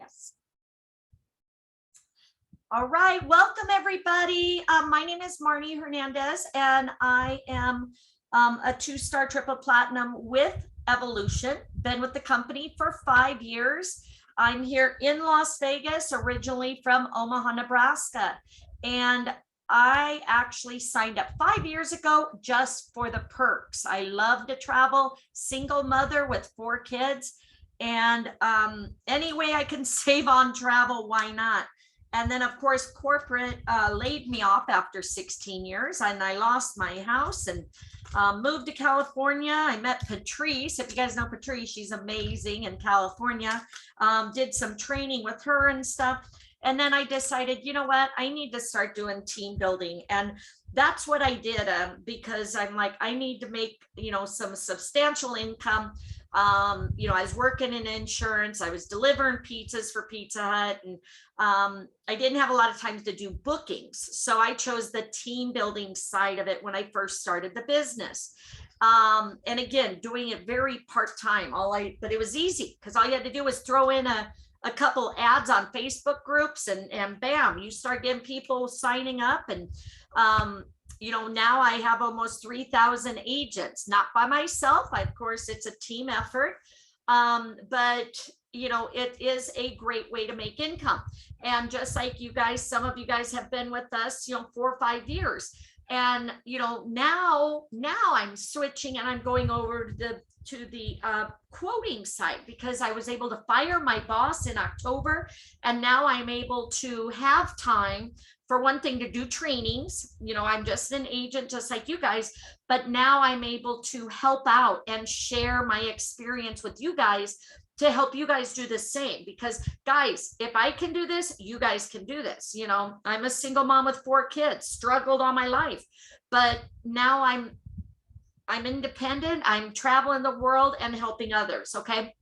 Yes. All right, welcome everybody. My name is Marnie Hernandez, and I am a 2-star triple platinum with Evolution. Been with the company for 5 years. I'm here in Las Vegas, originally from Omaha, Nebraska. And I actually signed up 5 years ago just for the perks. I love to travel, single mother with 4 kids. And any way I can save on travel, why not? And then, of course, corporate laid me off after 16 years, and I lost my house and moved to California. I met Patrice. If you guys know Patrice, she's amazing in California. Did some training with her and stuff. And then I decided, you know what, I need to start doing team building. And that's what I did because I'm like, I need to make, some substantial income. I was working in insurance. I was delivering pizzas for Pizza Hut, and I didn't have a lot of time to do bookings. So I chose the team building side of it when I first started the business. And again, doing it very part-time, but it was easy because all you had to do was throw in a couple ads on Facebook groups and bam, you start getting people signing up. And now I have almost 3,000 agents, not by myself. Of course, it's a team effort, but it is a great way to make income. And just like you guys, some of you guys have been with us, 4 or 5 years. And, now I'm switching and I'm going over to the quoting side, because I was able to fire my boss in October. And now I'm able to have time, for one thing, to do trainings. I'm just an agent, just like you guys, but now I'm able to help out and share my experience with you guys to help you guys do the same. Because guys, if I can do this, you guys can do this. I'm a single mom with 4 kids, struggled all my life, but now I'm independent. I'm traveling the world and helping others. Okay.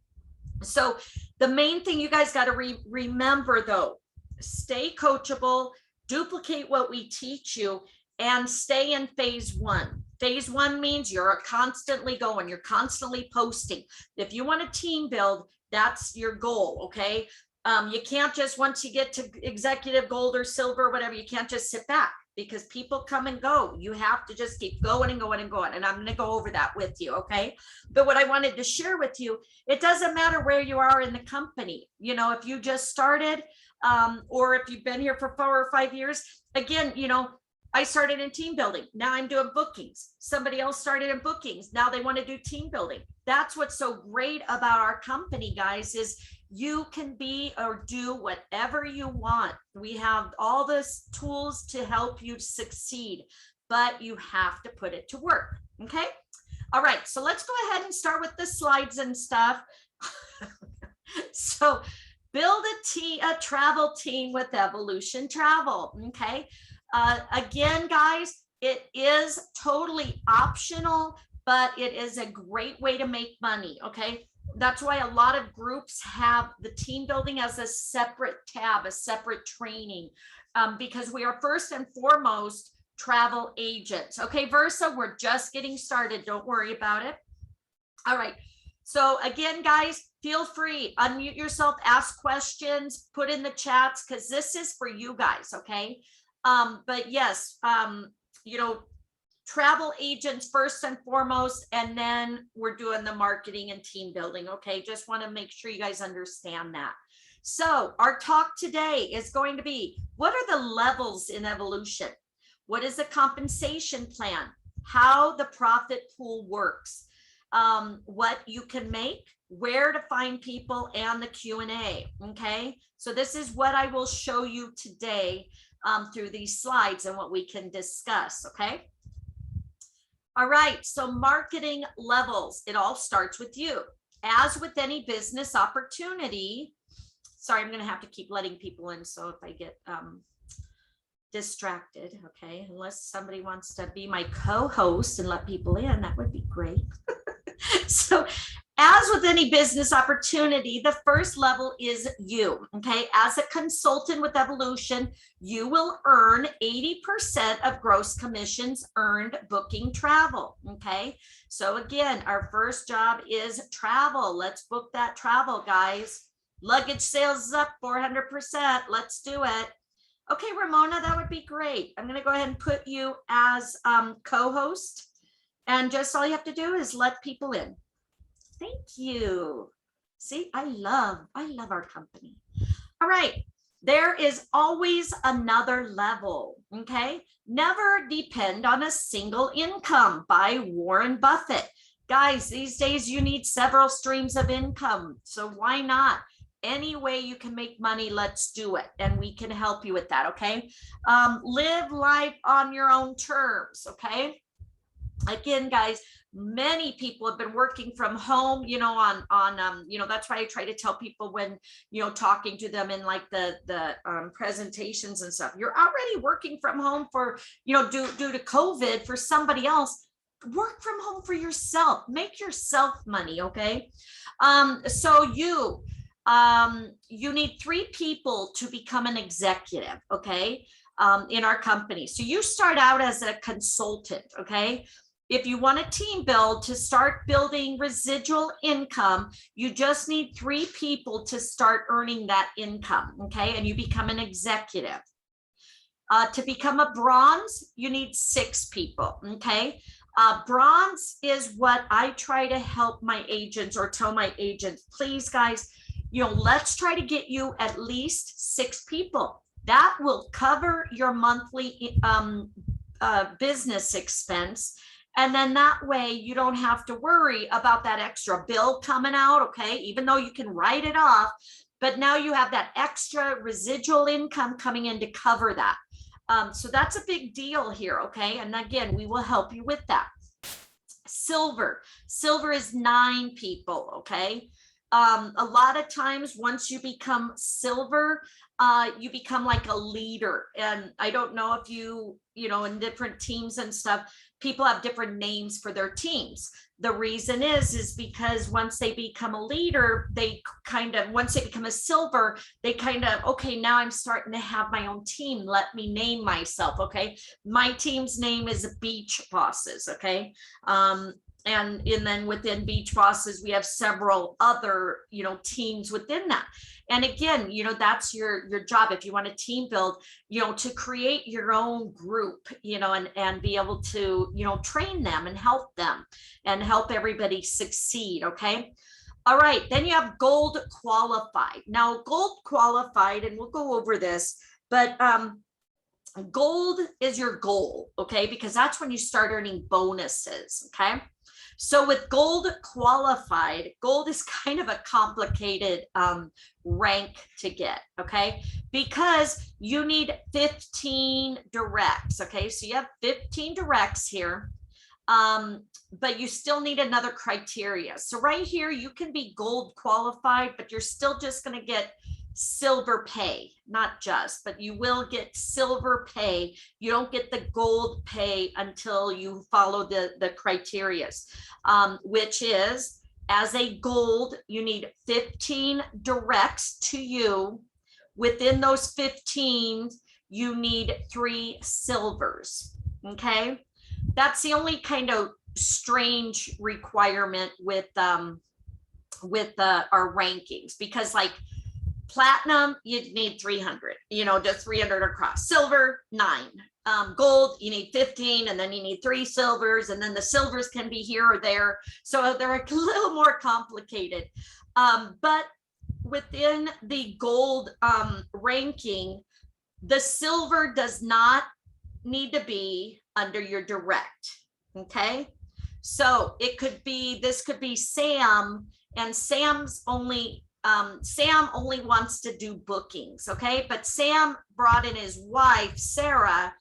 So the main thing you guys got to remember though, stay coachable, duplicate what we teach you, and stay in phase 1. Phase 1 means you're constantly going, you're constantly posting. If you want a team build, that's your goal. Okay. You can't just, once you get to executive gold or silver, whatever, you can't just sit back, because people come and go. You have to just keep going and going and going. And I'm going to go over that with you. Okay. But what I wanted to share with you, it doesn't matter where you are in the company. If you just started, or if you've been here for 4 or 5 years, again, I started in team building. Now I'm doing bookings. Somebody else started in bookings. Now they want to do team building. That's what's so great about our company, guys, is you can be or do whatever you want. We have all the tools to help you succeed, but you have to put it to work. Okay. All right. So let's go ahead and start with the slides and stuff. So build a travel team with Evolution Travel. Okay. Again, guys, it is totally optional, but it is a great way to make money. Okay. That's why a lot of groups have the team building as a separate tab, a separate training, because we are first and foremost travel agents. Okay, Versa, we're just getting started. Don't worry about it. All right. So again, guys, feel free, unmute yourself, ask questions, put in the chats, because this is for you guys. Okay. But yes, travel agents first and foremost, and then we're doing the marketing and team building. Okay, just want to make sure you guys understand that. So our talk today is going to be, what are the levels in Evolution? What is the compensation plan? How the profit pool works? What you can make, where to find people, and the Q&A. Okay, so this is what I will show you today through these slides and what we can discuss. Okay. All right, so marketing levels, it all starts with you. As with any business opportunity, sorry, I'm going to have to keep letting people in, so if I get distracted, okay, unless somebody wants to be my co-host and let people in, that would be great. So as with any business opportunity, the first level is you. Okay, as a consultant with Evolution, you will earn 80% of gross commissions earned booking travel. Okay, so again, our first job is travel. Let's book that travel, guys. Luggage sales is up 400%. Let's do it. Okay, Ramona, that would be great. I'm going to go ahead and put you as co-host. And just all you have to do is let people in. Thank you. See, I love our company. All right. There is always another level. Okay. Never depend on a single income by Warren Buffett. Guys, these days you need several streams of income. So why not? Any way you can make money, let's do it. And we can help you with that. Okay. Live life on your own terms. Okay. Again, guys, many people have been working from home, that's why I try to tell people when, talking to them in like the presentations and stuff, you're already working from home for, due to COVID for somebody else. Work from home for yourself, make yourself money. Okay. So you need 3 people to become an executive. Okay. In our company. So you start out as a consultant. Okay. If you want a team build to start building residual income, you just need 3 people to start earning that income. Okay. And you become an executive. To become a bronze, you need 6 people. Okay. Bronze is what I try to help my agents or tell my agents, please guys, let's try to get you at least 6 people. That will cover your monthly business expense. And then that way you don't have to worry about that extra bill coming out. Okay. Even though you can write it off, but now you have that extra residual income coming in to cover that. So that's a big deal here. Okay. And again, we will help you with that. Silver is 9 people. Okay. A lot of times once you become silver, you become like a leader. And I don't know if in different teams and stuff, people have different names for their teams. The reason is because once they become a leader, once they become a silver, okay, now I'm starting to have my own team. Let me name myself. Okay. My team's name is Beach Bosses. Okay. And then within Beach Bosses, we have several other, teams within that. And again, that's your job. If you want a team build, to create your own group, and be able to, train them and help them and help everybody succeed. Okay. All right. Then you have gold qualified. Now, gold qualified, and we'll go over this, but, gold is your goal. Okay. Because that's when you start earning bonuses. Okay. So with gold qualified, gold is kind of a complicated rank to get, okay? Because you need 15 directs, okay? So you have 15 directs here, but you still need another criteria. So right here, you can be gold qualified, but you're still just gonna get silver pay, not just, but you will get silver pay. You don't get the gold pay until you follow the criteria, which is, as a gold, you need 15 directs to you. Within those 15, you need 3 silvers. Okay, that's the only kind of strange requirement with our rankings, because like platinum, you need 300, just 300 across. Silver, 9. Gold, you need 15, and then you need 3 silvers, and then the silvers can be here or there. So they're a little more complicated. But within the gold ranking, the silver does not need to be under your direct. Okay. So this could be Sam, and Sam only wants to do bookings. Okay. But Sam brought in his wife, Sarah,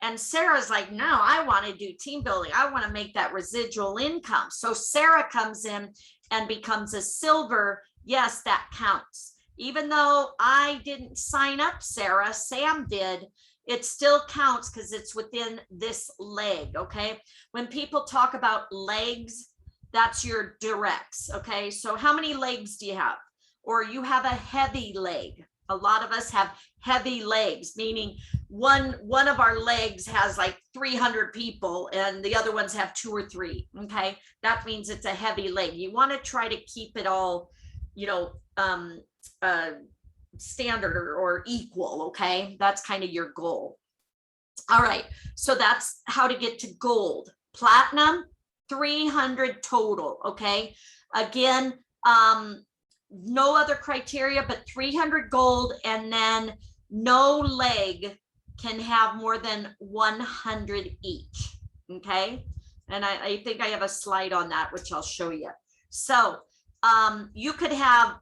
and Sarah's like, no, I want to do team building. I want to make that residual income. So Sarah comes in and becomes a silver. Yes, that counts. Even though I didn't sign up Sarah, Sam did, it still counts because it's within this leg. Okay. When people talk about legs, that's your directs. Okay. So how many legs do you have? Or you have a heavy leg. A lot of us have heavy legs, meaning one of our legs has like 300 people and the other ones have 2 or 3. Okay. That means it's a heavy leg. You want to try to keep it all you know, standard or equal. Okay, that's kind of your goal. All right, so that's how to get to gold. Platinum, 300 total. Okay, again, no other criteria but 300 gold, and then no leg can have more than 100 each. Okay, and I think I have a slide on that, which I'll show you. So you could have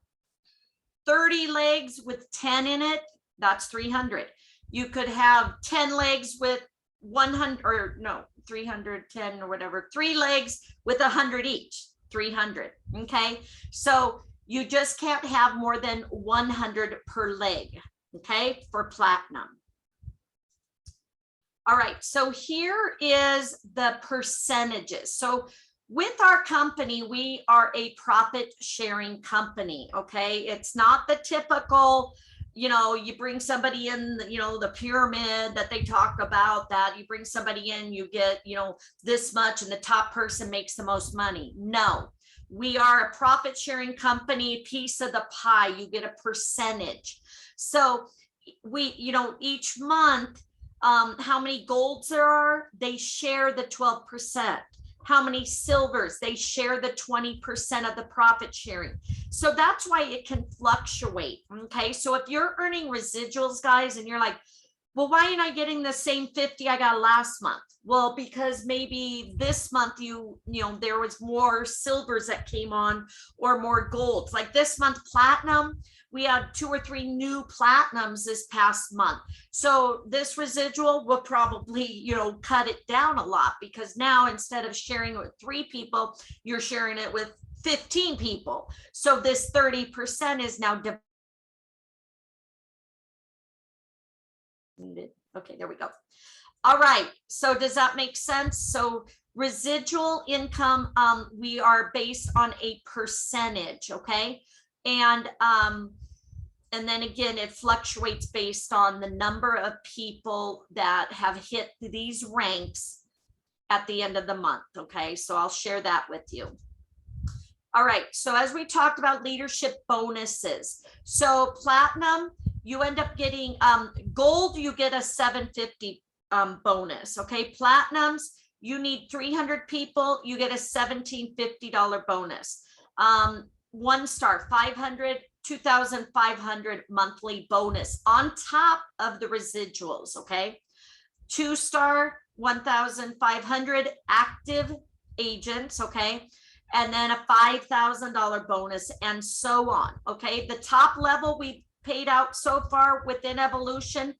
30 legs with 10 in it, that's 300. You could have 10 legs with 100, or no, 310 or whatever, 3 legs with 100 each, 300. Okay, so you just can't have more than 100 per leg. Okay, for platinum. All right, so here is the percentages. So with our company, we are a profit sharing company. Okay, it's not the typical, you know, you bring somebody in, you know, the pyramid that they talk about, that you bring somebody in, you get, you know, this much and the top person makes the most money. No, we are a profit sharing company, piece of the pie, you get a percentage. So we, you know, each month, how many golds there are, they share the 12%. How many silvers, they share the 20% of the profit sharing. So that's why it can fluctuate. Okay, so if you're earning residuals, guys, and you're like, well, why am I getting the same 50 I got last month? Well, because maybe this month you know, there was more silvers that came on, or more golds. Like this month, platinum, we had 2 or 3 new platinums this past month. So this residual will probably, you know, cut it down a lot, because now instead of sharing it with 3 people, you're sharing it with 15 people. So this 30% is now divided. Okay, there we go. All right, so does that make sense? So residual income, we are based on a percentage. Okay, and then again, it fluctuates based on the number of people that have hit these ranks at the end of the month. Okay, so I'll share that with you. All right, so as we talked about leadership bonuses, so platinum, you end up getting gold, you get a 750 bonus. Okay, platinums, you need 300 people, you get a $1,750 bonus. 1 star, 500, 2,500 monthly bonus on top of the residuals. Okay, 2 star, 1,500 active agents. Okay, and then a $5,000 bonus, and so on. Okay, the top level we paid out so far within Evolution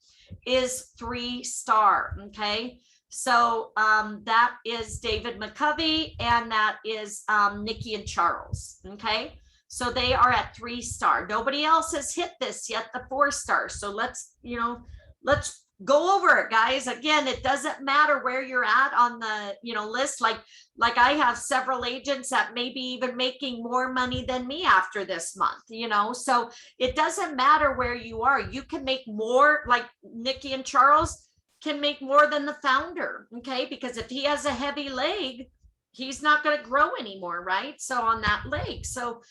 is 3 star. Okay, so that is David McCovey, and that is Nikki and Charles. Okay, so they are at 3 star. Nobody else has hit this yet, the 4 star. So let's, you know, let's go over it, guys. Again, it doesn't matter where you're at on the, you know, list. Like I have several agents that may be even making more money than me after this month, you know, so it doesn't matter where you are. You can make more, like Nikki and Charles can make more than the founder. Okay, because if he has a heavy leg, he's not going to grow anymore, right? So on that leg, so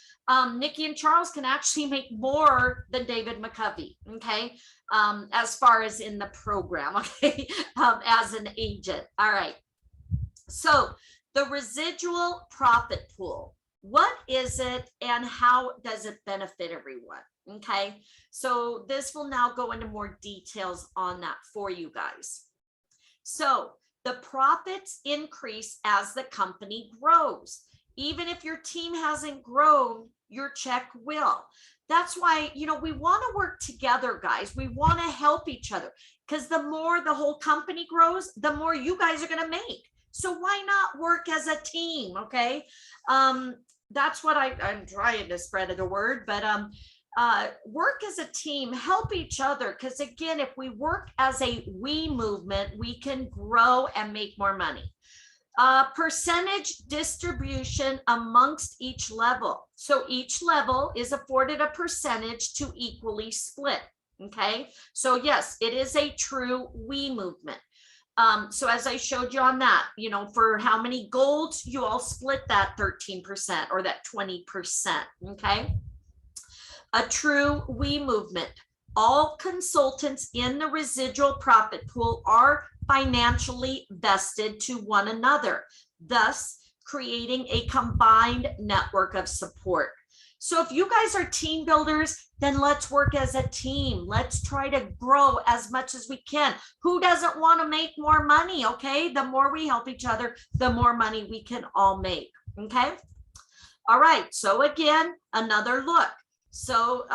Nikki and Charles can actually make more than David McCovey. Okay, as far as in the program. Okay, as an agent. All right, so the residual profit pool, what is it and how does it benefit everyone? Okay, so this will now go into more details on that for you guys. So the profits increase as the company grows. Even if your team hasn't grown, your check will. That's why, you know, we want to work together, guys. We want to help each other, because the more the whole company grows, the more you guys are going to make. So why not work as a team? Okay, that's what I'm trying to spread the word, but work as a team, help each other, because again, if we work as a we movement, we can grow and make more money. Percentage distribution amongst each level. So each level is afforded a percentage to equally split. Okay, so yes, it is a true we movement. So as I showed you on that, you know, for how many golds, you all split that 13% or that 20%. Okay. A true we movement. All consultants in the residual profit pool are financially vested to one another, thus creating a combined network of support. So if you guys are team builders, then let's work as a team. Let's try to grow as much as we can. Who doesn't want to make more money? Okay, the more we help each other, the more money we can all make. Okay, all right, so again, another look. So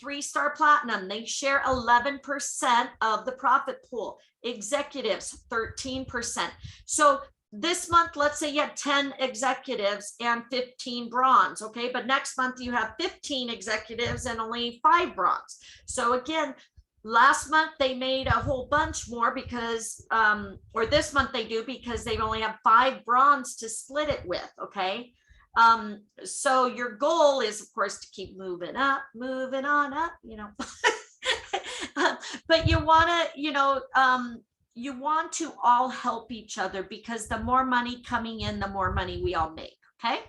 3-star platinum, they share 11% of the profit pool. Executives, 13%. So this month, let's say you had 10 executives and 15 bronze, okay? But next month you have 15 executives and only 5 bronze. So again, last month they made a whole bunch more because, or this month they do because they only have 5 bronze to split it with, okay? So your goal is, of course, to keep moving up, moving on up, you know. But you want to, you want to all help each other because the more money coming in, the more money we all make. Okay.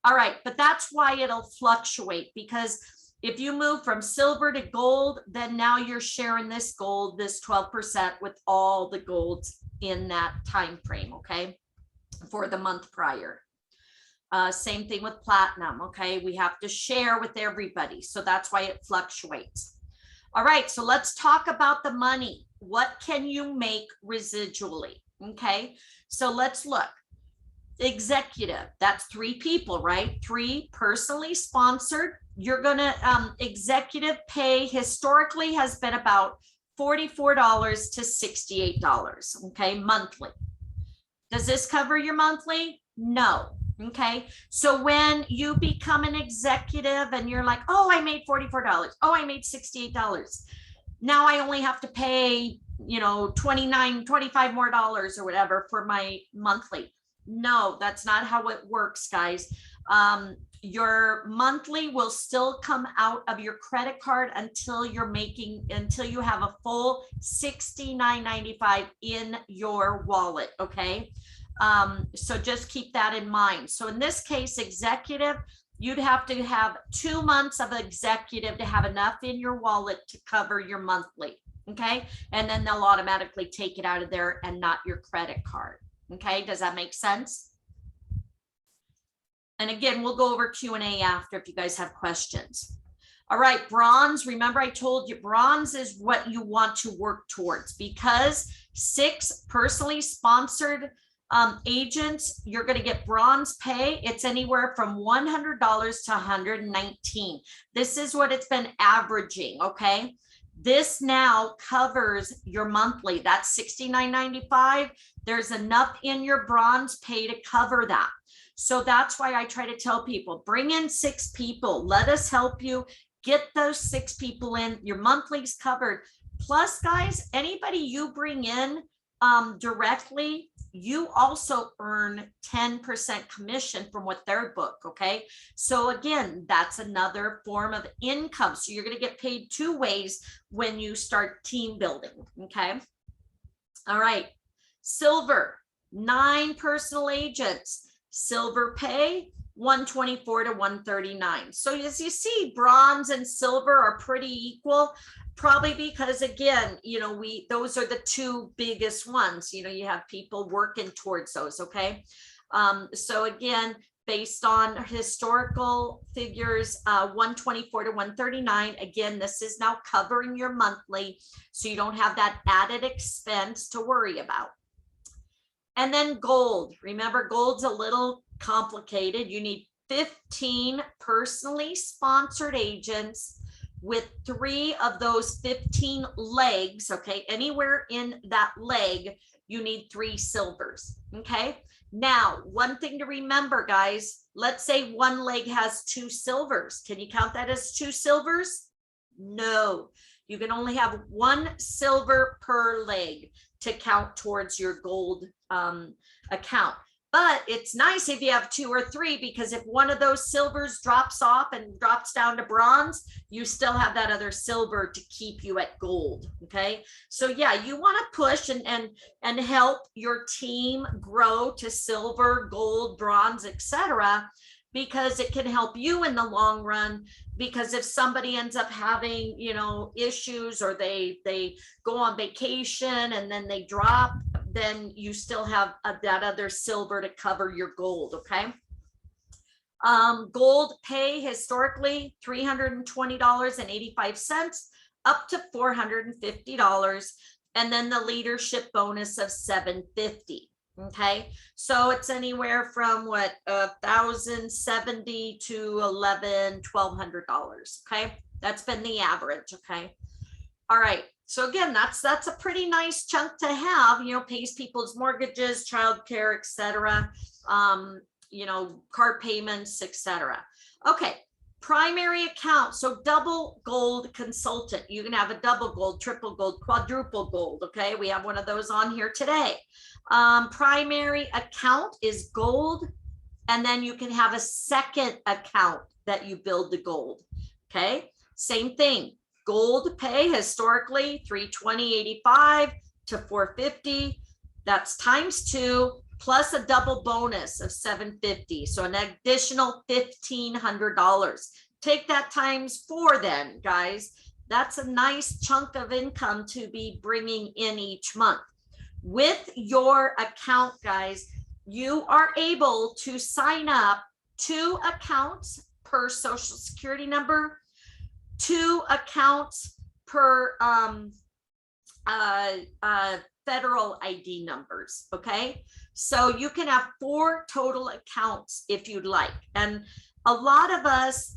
All right. But that's why it'll fluctuate, because if you move from silver to gold, then now you're sharing this gold, this 12% with all the golds in that time frame. Okay. For the month prior. Same thing with platinum. Okay. We have to share with everybody. So that's why it fluctuates. All right. So let's talk about the money. What can you make residually? Okay, so let's look. Executive, that's 3 people, right? 3 personally sponsored. You're gonna executive pay historically has been about $44 to $68, okay, monthly. Does this cover your monthly? No. Okay, so when you become an executive and you're like, oh, I made $44, oh, I made $68. Now I only have to pay, $25 more or whatever for my monthly. No, that's not how it works, guys. Your monthly will still come out of your credit card until you have a full $69.95 in your wallet. Okay. So just keep that in mind. So in this case, executive, you'd have to have 2 months of executive to have enough in your wallet to cover your monthly. Okay. And then they'll automatically take it out of there and not your credit card. Okay. Does that make sense? And again, we'll go over Q&A after if you guys have questions. All right. Bronze. Remember, I told you bronze is what you want to work towards, because 6 personally sponsored agents, you're going to get bronze pay. It's anywhere from $100 to $119. This is what it's been averaging. Okay. This now covers your monthly. That's $69.95. There's enough in your bronze pay to cover that. So that's why I try to tell people, bring in 6 people. Let us help you get those 6 people in. Your monthly's covered. Plus, guys, anybody you bring in directly, you also earn 10% commission from what their book. Okay. So again, that's another form of income. So you're going to get paid 2 ways when you start team building. Okay. All right. Silver, 9 personal agents, silver pay, $124 to $139. So as you see, bronze and silver are pretty equal. Probably because, again, those are the 2 biggest ones. You have people working towards those. Okay. So again, based on historical figures, $124 to $139. Again, this is now covering your monthly, so you don't have that added expense to worry about. And then gold. Remember, gold's a little complicated. You need 15 personally sponsored agents with 3 of those 15 legs. Okay. Anywhere in that leg, you need 3 silvers. Okay. Now, one thing to remember, guys, let's say one leg has 2 silvers. Can you count that as 2 silvers? No, you can only have 1 silver per leg to count towards your gold account. But it's nice if you have 2 or 3, because if one of those silvers drops off and drops down to bronze, you still have that other silver to keep you at gold. Okay. So yeah, you want to push and help your team grow to silver, gold, bronze, etc. because it can help you in the long run. Because if somebody ends up having, you know, issues, or they go on vacation and then they drop, then you still have that other silver to cover your gold. Okay. Gold pay historically $320.85 up to $450, and then the leadership bonus of $750. Okay, so it's anywhere from what, $1,070 to $1,200. Okay, that's been the average. Okay, all right. So again, that's a pretty nice chunk to have. You know, pays people's mortgages, childcare, etc. You know, car payments, etc. Okay, primary account. So double gold consultant. You can have a double gold, triple gold, quadruple gold. Okay, we have one of those on here today. Primary account is gold, and then you can have a second account that you build the gold. Okay, same thing. Gold pay historically $320.85 to $450. That's times 2 plus a double bonus of $750. So an additional $1,500. Take that times 4 then, guys. That's a nice chunk of income to be bringing in each month. With your account, guys, you are able to sign up 2 accounts per social security number, 2 accounts per federal ID numbers. Okay, so you can have 4 total accounts if you'd like. And a lot of us,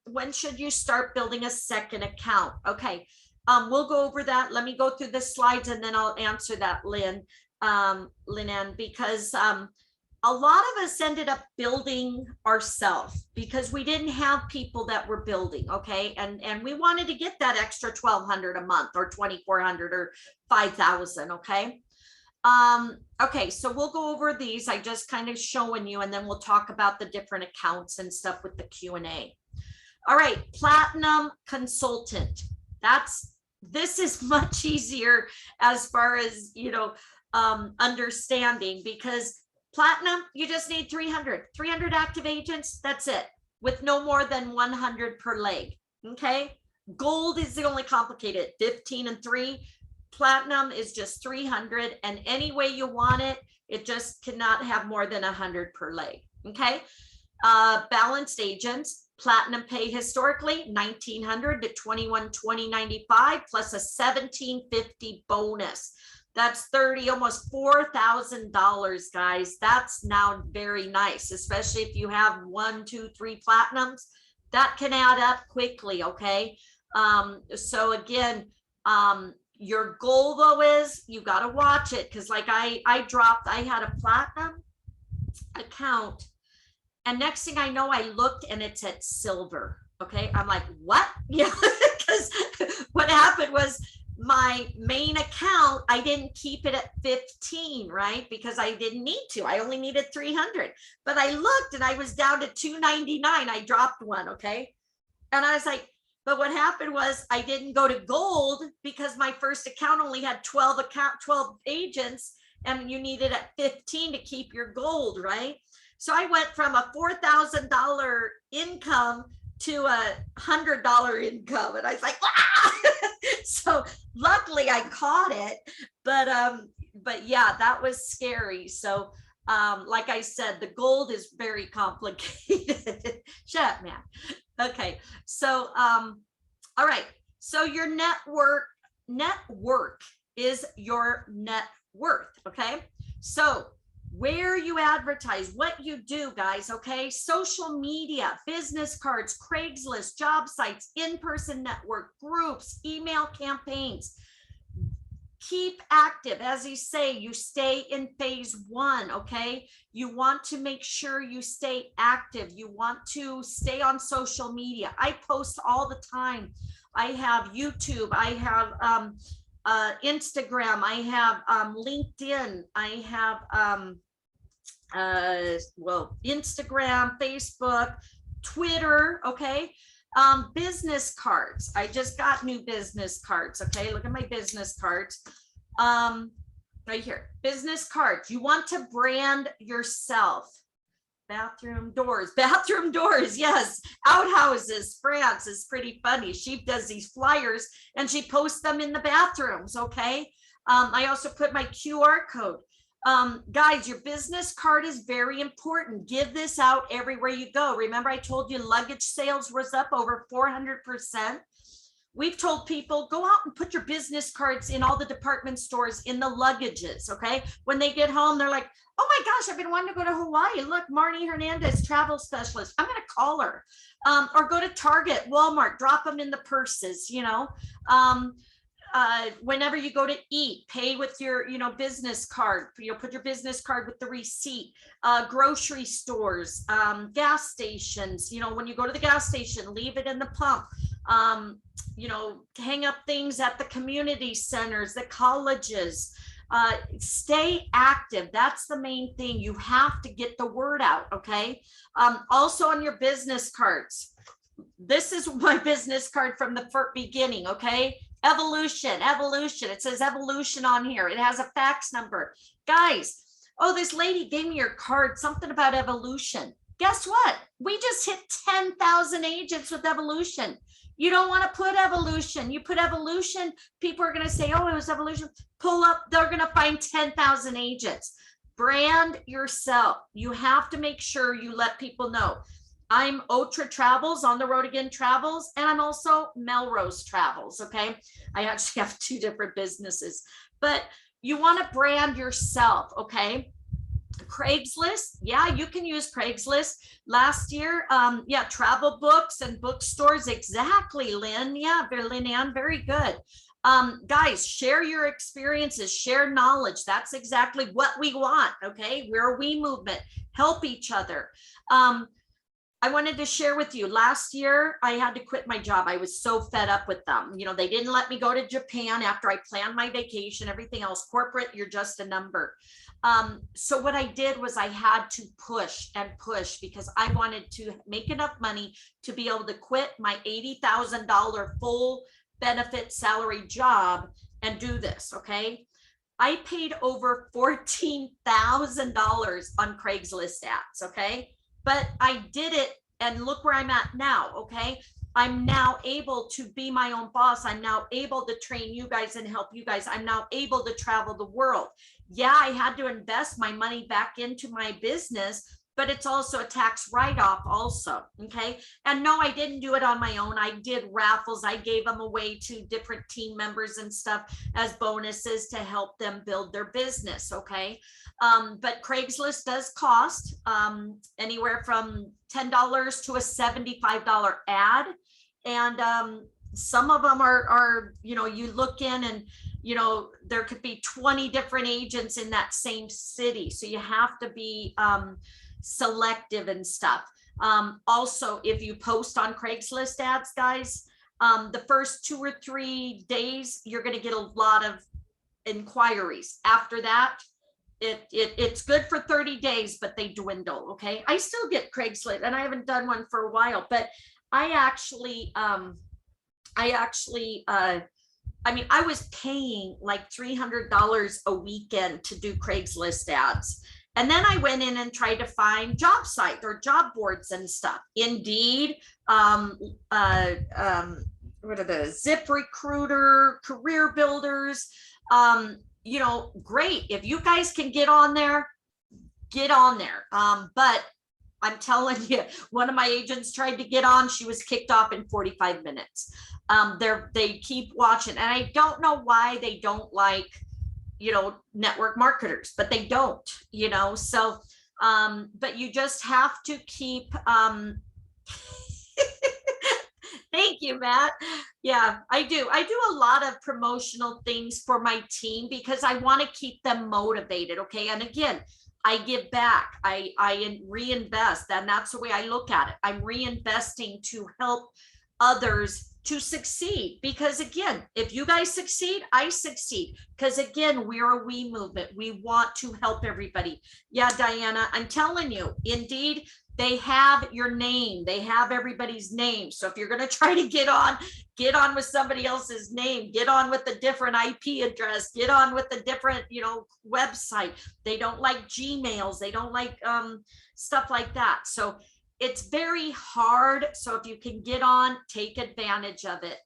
when should you start building a second account? Okay, we'll go over that. Let me go through the slides and then I'll answer that, Lynn, because a lot of us ended up building ourselves because we didn't have people that were building. Okay, and we wanted to get that extra $1,200 a month, or $2,400 or $5,000. Okay. Okay, so we'll go over these. I just kind of showing you, and then we'll talk about the different accounts and stuff with the Q&A. All right, platinum consultant. This is much easier as far as, you know, understanding, because platinum, you just need 300 active agents. That's it, with no more than 100 per leg. Okay, gold is the only complicated, 15 and 3. Platinum is just 300, and any way you want it, it just cannot have more than 100 per leg. Okay, balanced agents, platinum pay historically $1,900 to $2,120.95 plus a $1,750 bonus. That's almost $4,000, guys. That's now very nice, especially if you have 1, 2, 3 platinums. That can add up quickly. Okay, so again, your goal though is you got to watch it, because like I had a platinum account, and next thing I know, I looked and it's at silver. Okay, I'm like, what? Yeah, because what happened was, my main account, I didn't keep it at 15, right? Because I didn't need to. I only needed 300. But I looked and I was down to 299. I dropped one. Okay, and I was like, but what happened was, I didn't go to gold because my first account only had 12 agents, and you needed at 15 to keep your gold, right? So I went from a $4,000 income to a $100 income, and I was like, ah! So luckily I caught it, but yeah, that was scary. So like I said, the gold is very complicated. Shut up, man. Okay, so all right, so your net worth is your net worth. Okay, so where you advertise, what you do, guys. Okay, social media, business cards, Craigslist, job sites, in-person network, groups, email campaigns. Keep active. As you say, you stay in phase 1. Okay, you want to make sure you stay active. You want to stay on social media. I post all the time. I have YouTube, I have Instagram, I have LinkedIn, I have Instagram, Facebook, Twitter. Okay, business cards. I just got new business cards. Okay, look at my business cards. Right here, business cards. You want to brand yourself. bathroom doors, yes, outhouses. France is pretty funny. She does these flyers and she posts them in the bathrooms. Okay. I also put my QR code. Guys, your business card is very important. Give this out everywhere you go. Remember, I told you luggage sales was up over 400%. We've told people, go out and put your business cards in all the department stores in the luggages. Okay. When they get home, they're like, oh my gosh, I've been wanting to go to Hawaii. Look, Marnie Hernandez, travel specialist. I'm going to call her. Or go to Target, Walmart, drop them in the purses, you know. Whenever you go to eat, pay with your, business card, put your business card with the receipt. Grocery stores, gas stations, when you go to the gas station, leave it in the pump. Hang up things at the community centers, the colleges. Stay active. That's the main thing. You have to get the word out. Okay. Also on your business cards, this is my business card from the beginning. Okay. Evolution. It says evolution on here. It has a fax number. Guys, oh, this lady gave me your card, something about evolution. Guess what? We just hit 10,000 agents with evolution. You don't want to put evolution. You put evolution, people are going to say, oh, it was evolution. Pull up, they're going to find 10,000 agents. Brand yourself. You have to make sure you let people know. I'm Otra Travels, On the Road Again Travels, and I'm also Melrose Travels, okay? I actually have 2 different businesses, but you want to brand yourself, okay? Craigslist, yeah, you can use Craigslist. Last year, yeah, travel books and bookstores, exactly, Lynn. Yeah, Lynn Ann, very good. Guys, share your experiences, share knowledge. That's exactly what we want, okay? We're a we movement, help each other. I wanted to share with you, last year, I had to quit my job. I was so fed up with them. They didn't let me go to Japan after I planned my vacation, everything else. Corporate, you're just a number. So what I did was I had to push and push because I wanted to make enough money to be able to quit my $80,000 full benefit salary job and do this, okay? I paid over $14,000 on Craigslist ads, okay? But I did it and look where I'm at now, okay? I'm now able to be my own boss. I'm now able to train you guys and help you guys. I'm now able to travel the world. Yeah, I had to invest my money back into my business, but it's also a tax write-off also, okay? And no, I didn't do it on my own. I did raffles. I gave them away to different team members and stuff as bonuses to help them build their business, okay? But Craigslist does cost anywhere from $10 to a $75 ad. And some of them are, you look in and, there could be 20 different agents in that same city. So you have to be selective and stuff. Also, if you post on Craigslist ads, guys, the first 2 or 3 days, you're going to get a lot of inquiries. After that, it's good for 30 days, but they dwindle. Okay. I still get Craigslist and I haven't done one for a while, but I was paying like $300 a weekend to do Craigslist ads. And then I went in and tried to find job sites or job boards and stuff. Indeed, what are the ZipRecruiter, Career Builders, great. If you guys can get on there, get on there. But I'm telling you, one of my agents tried to get on. She was kicked off in 45 minutes. They keep watching. And I don't know why they don't like, network marketers, but they don't, so, but you just have to keep, thank you, Matt. Yeah, I do a lot of promotional things for my team because I want to keep them motivated. Okay. And again, I give back, I reinvest, and that's the way I look at it. I'm reinvesting to help others to succeed, because again, if you guys succeed, I succeed, because again, we're a we movement. We want to help everybody. Yeah, Diana, I'm telling you, Indeed, they have your name, they have everybody's name. So if you're going to try to get on with somebody else's name, get on with a different IP address, get on with a different, website. They don't like Gmails, they don't like stuff like that. So it's very hard. So if you can get on, take advantage of it.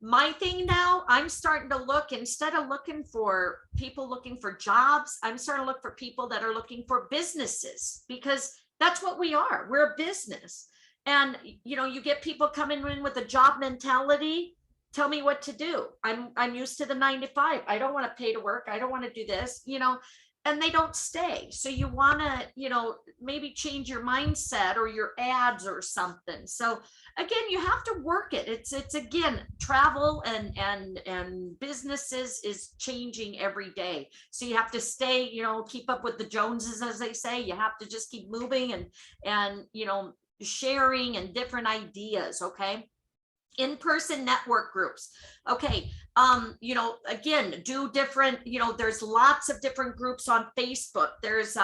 My thing now, I'm starting to look, instead of looking for people looking for jobs, I'm starting to look for people that are looking for businesses, because that's what we are. We're a business. And, you get people coming in with a job mentality. Tell me what to do. I'm used to the 9 to 5. I don't want to pay to work. I don't want to do this, and they don't stay. So you want to, maybe change your mindset or your ads or something. So again, you have to work it. It's again, travel and businesses is changing every day. So you have to stay, keep up with the Joneses, as they say. You have to just keep moving and sharing and different ideas. Okay. In-person network groups. Okay. Again, do different, there's lots of different groups on Facebook. There's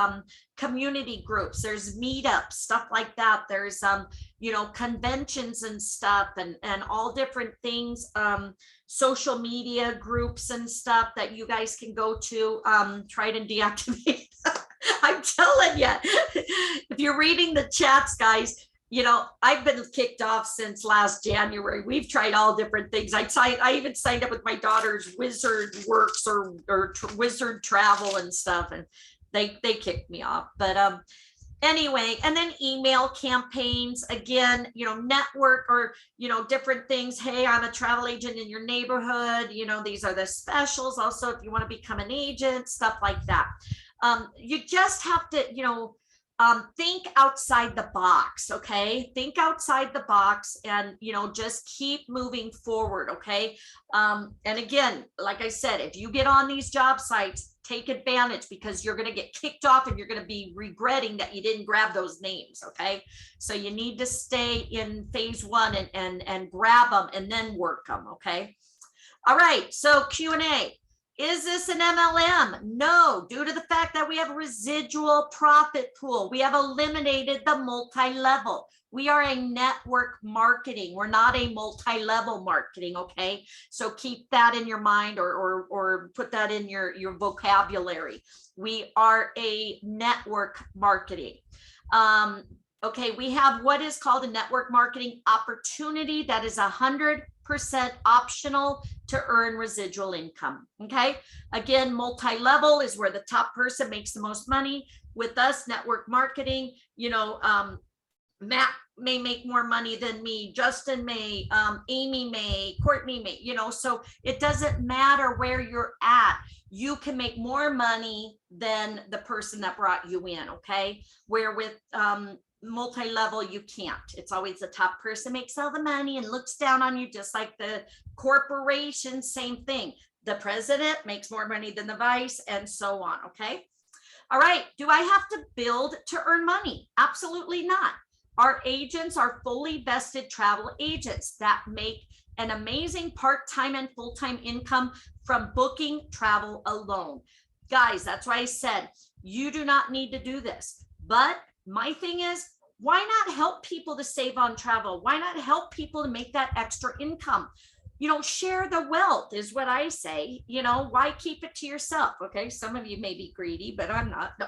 community groups, there's meetups, stuff like that. There's conventions and stuff, and all different things, social media groups and stuff that you guys can go to. Try it and deactivate. I'm telling you, if you're reading the chats, guys, I've been kicked off since last January. We've tried all different things. I even signed up with my daughter's Wizard Works or Wizard Travel and stuff, and they kicked me off. But anyway, and then email campaigns, again, network or, different things. Hey, I'm a travel agent in your neighborhood. These are the specials. Also, if you want to become an agent, stuff like that. You just have to, think outside the box. Okay. Think outside the box and, just keep moving forward. Okay. And again, like I said, if you get on these job sites, take advantage, because you're going to get kicked off and you're going to be regretting that you didn't grab those names. Okay. So you need to stay in phase one and grab them and then work them. Okay. All right. So Q&A. Is this an MLM? No, due to the fact that we have a residual profit pool. We have eliminated the multi-level. We are a network marketing. We're not a multi-level marketing, okay? So keep that in your mind or put that in your vocabulary. We are a network marketing. Okay, we have what is called a network marketing opportunity that is 100% optional to earn residual income. Okay, again, multi-level is where the top person makes the most money. With us, network marketing, Matt may make more money than me, Justin may, Amy may, Courtney may, so it doesn't matter where you're at. You can make more money than the person that brought you in. Okay, where with multi-level, you can't. It's always the top person makes all the money and looks down on you, just like the corporation. Same thing. The president makes more money than the vice, and so on. Okay. All right. Do I have to build to earn money? Absolutely not. Our agents are fully vested travel agents that make an amazing part-time and full-time income from booking travel alone. Guys, that's why I said you do not need to do this. But my thing is, why not help people to save on travel? Why not help people to make that extra income? Share the wealth is what I say. Why keep it to yourself? Okay, some of you may be greedy, but I'm not. No.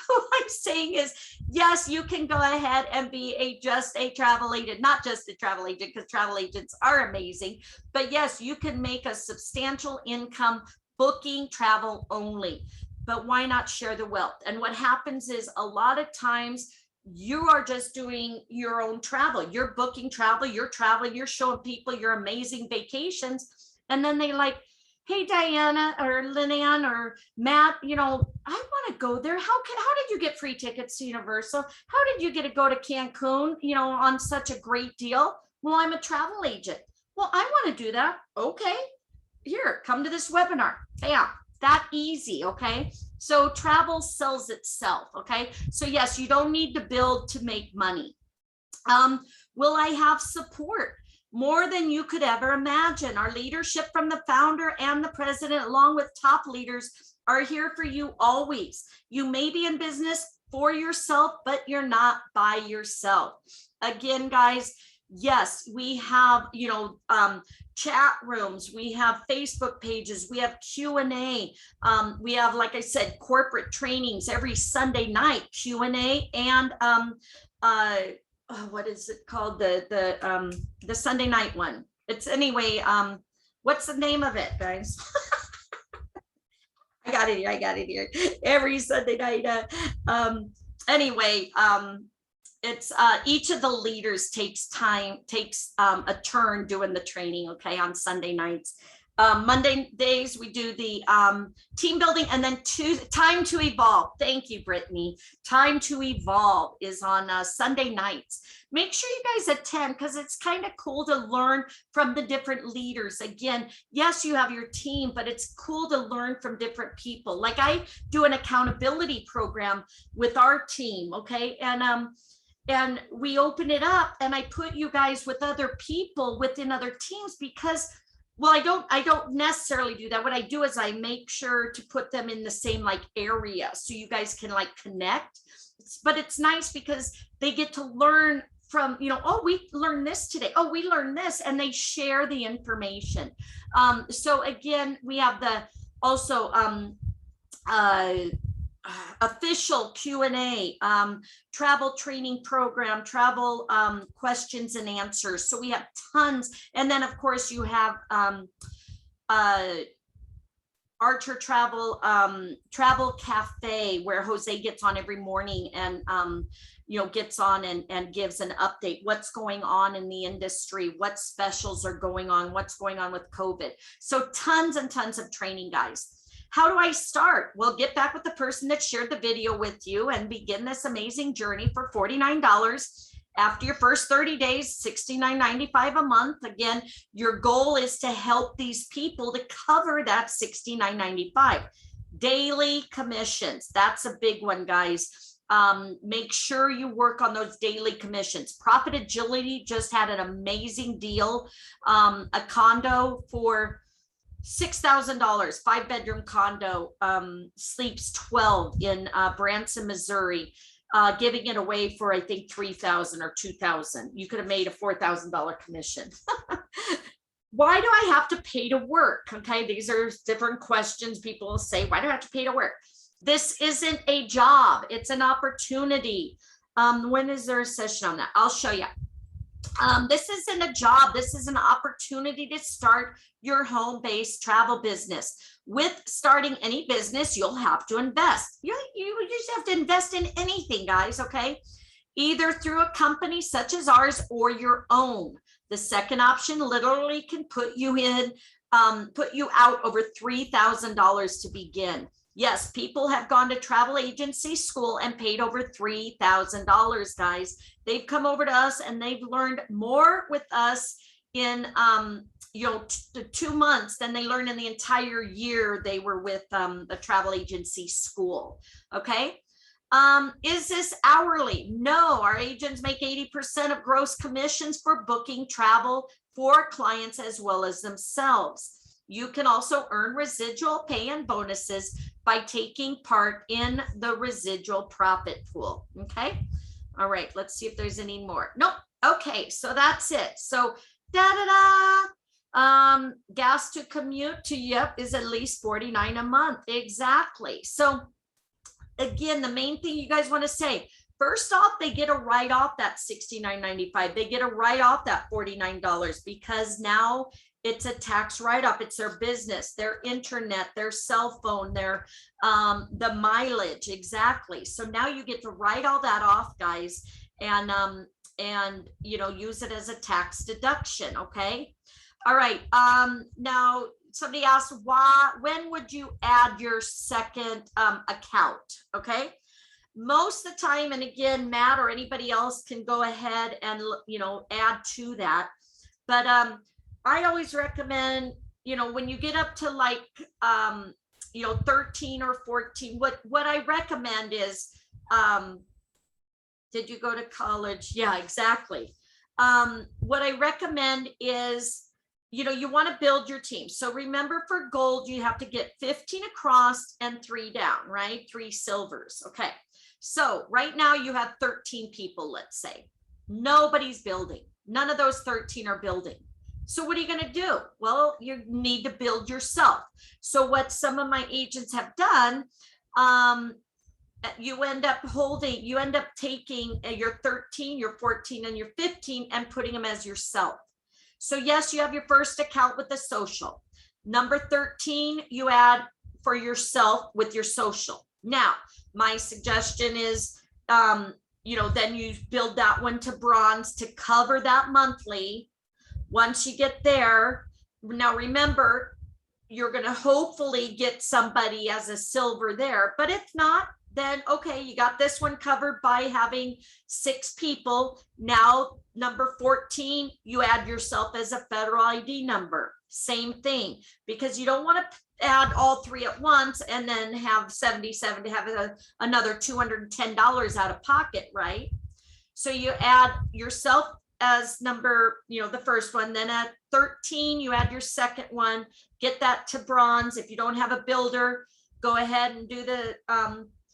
What I'm saying is, yes, you can go ahead and be just a travel agent, not just a travel agent, because travel agents are amazing. But yes, you can make a substantial income booking travel only. But why not share the wealth? And what happens is, a lot of times you are just doing your own travel. You're booking travel, you're traveling, you're showing people your amazing vacations. And then they like, hey, Diana or Lynanne or Matt, I want to go there. How did you get free tickets to Universal? How did you get to go to Cancun, on such a great deal? Well, I'm a travel agent. Well, I want to do that. Okay, here, come to this webinar. Bam. That easy. Okay, so travel sells itself. Okay, so yes, you don't need to build to make money. Will I have support? More than you could ever imagine. Our leadership from the founder and the president, along with top leaders, are here for you always. You may be in business for yourself, but you're not by yourself. Again, guys, yes, we have, chat rooms, we have Facebook pages, we have Q&A, we have, like I said, corporate trainings every Sunday night, Q&A, and what is it called, the Sunday night one. It's anyway, what's the name of it, guys? I got it here every Sunday night. Anyway, it's each of the leaders takes a turn doing the training, okay, on Sunday nights. Monday days we do the team building, and then time to evolve. Thank you, Brittany. Time to evolve is on Sunday nights. Make sure you guys attend, because it's kind of cool to learn from the different leaders. Again, yes, you have your team, but it's cool to learn from different people. Like I do an accountability program with our team, okay, and we open it up, and I put you guys with other people within other teams, because, well, I don't necessarily do that. What I do is I make sure to put them in the same like area, so you guys can like connect. But it's nice because they get to learn from, oh, we learned this today. Oh, we learned this, and they share the information. So again, we have the also official Q&A, travel training program, travel questions and answers. So we have tons. And then of course you have Archer Travel Cafe, where Jose gets on every morning and gets on and gives an update, what's going on in the industry, what specials are going on, what's going on with COVID. So tons and tons of training, guys. How do I start? Well, get back with the person that shared the video with you and begin this amazing journey for $49. After your first 30 days, $69.95 a month. Again, your goal is to help these people to cover that $69.95. Daily commissions, that's a big one, guys. Make sure you work on those daily commissions. Profit Agility just had an amazing deal, a condo for $6,000, 5-bedroom condo, sleeps 12 in Branson, Missouri, giving it away for, I think, $3,000 or $2,000. You could have made a $4,000 commission. Why do I have to pay to work? Okay, these are different questions people will say. Why do I have to pay to work? This isn't a job. It's an opportunity. When is there a session on that? I'll show you. This isn't a job. This is an opportunity to start your home-based travel business. With starting any business, you'll have to invest. You just have to invest in anything, guys, okay? Either through a company such as ours or your own. The second option literally can put you out over $3,000 to begin. Yes, people have gone to travel agency school and paid over $3,000, guys. They've come over to us and they've learned more with us in 2 months than they learned in the entire year they were with the travel agency school. Okay. Is this hourly? No, our agents make 80% of gross commissions for booking travel for clients as well as themselves. You can also earn residual pay and bonuses by taking part in the residual profit pool. Okay. All right. Let's see if there's any more. Nope. Okay. So that's it. So gas to commute to, yep, is at least $49 a month. Exactly. So again, the main thing you guys want to say, first off, they get a write-off that $69.95. They get a write-off that $49 because now it's a tax write-off. It's their business, their internet, their cell phone, their the mileage. Exactly. So now you get to write all that off, guys, and use it as a tax deduction. Okay. All right. Now somebody asked, when would you add your second account? Okay. Most of the time, and again, Matt or anybody else can go ahead and add to that, but I always recommend, when you get up to like 13 or 14, what I recommend is, did you go to college? Yeah, exactly. What I recommend is, you want to build your team. So remember, for gold, you have to get 15 across and 3 down, right? 3 silvers. Okay. So right now you have 13 people, let's say. Nobody's building. None of those 13 are building. So what are you going to do? Well, you need to build yourself. So what some of my agents have done, you end up taking your 13, your 14, and your 15 and putting them as yourself. So yes, you have your first account with the social. Number 13, you add for yourself with your social. Now, my suggestion is, then you build that one to bronze to cover that monthly. Once you get there, now remember, you're going to hopefully get somebody as a silver there, but if not, then okay, you got this one covered by having 6 people. Now, number 14, you add yourself as a federal ID number. Same thing, because you don't want to add all 3 at once and then have 77 to have another $210 out of pocket, right? So you add yourself as number, the first one, then at 13, you add your second one, get that to bronze. If you don't have a builder, go ahead and do the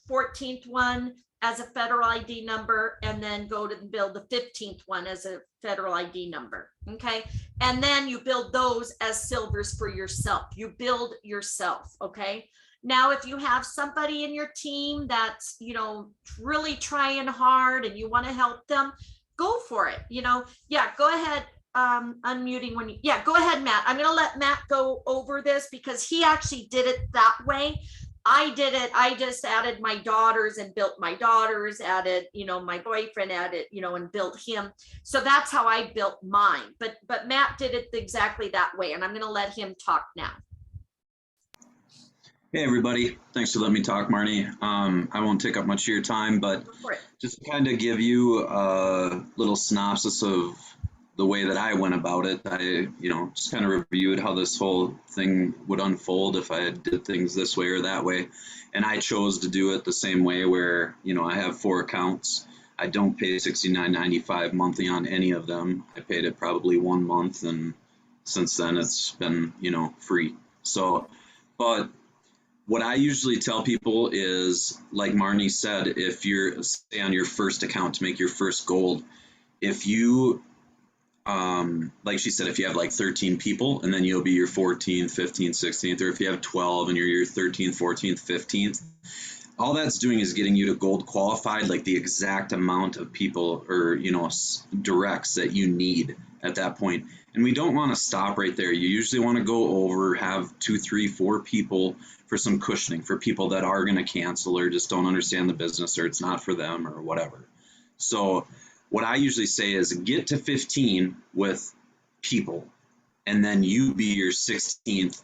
14th one as a federal ID number, and then go to build the 15th one as a federal ID number. Okay. And then you build those as silvers for yourself. You build yourself. Okay. Now, if you have somebody in your team that's, really trying hard and you want to help them, go for it. Go ahead. Unmuting when go ahead, Matt. I'm going to let Matt go over this because he actually did it that way. I did it. I just added my daughters and built my daughters, added, my boyfriend added, and built him. So that's how I built mine. But Matt did it exactly that way. And I'm going to let him talk now. Hey, everybody. Thanks for letting me talk, Marnie. I won't take up much of your time, but just to kind of give you a little synopsis of the way that I went about it. I, just kind of reviewed how this whole thing would unfold if I did things this way or that way. And I chose to do it the same way where, I have 4 accounts. I don't pay $69.95 monthly on any of them. I paid it probably 1 month, and since then it's been, free. So, but what I usually tell people is, like Marnie said, if you're, say, on your first account to make your first gold, if you like she said, if you have like 13 people and then you'll be your 14th, 15th, 16th, or if you have 12 and you're your 13th, 14th, 15th, all that's doing is getting you to gold qualified, like the exact amount of people or, directs that you need at that point. And we don't want to stop right there. You usually want to go over, have 2, 3, 4 people for some cushioning for people that are going to cancel or just don't understand the business or it's not for them or whatever. So what I usually say is get to 15 with people, and then you be your 16th,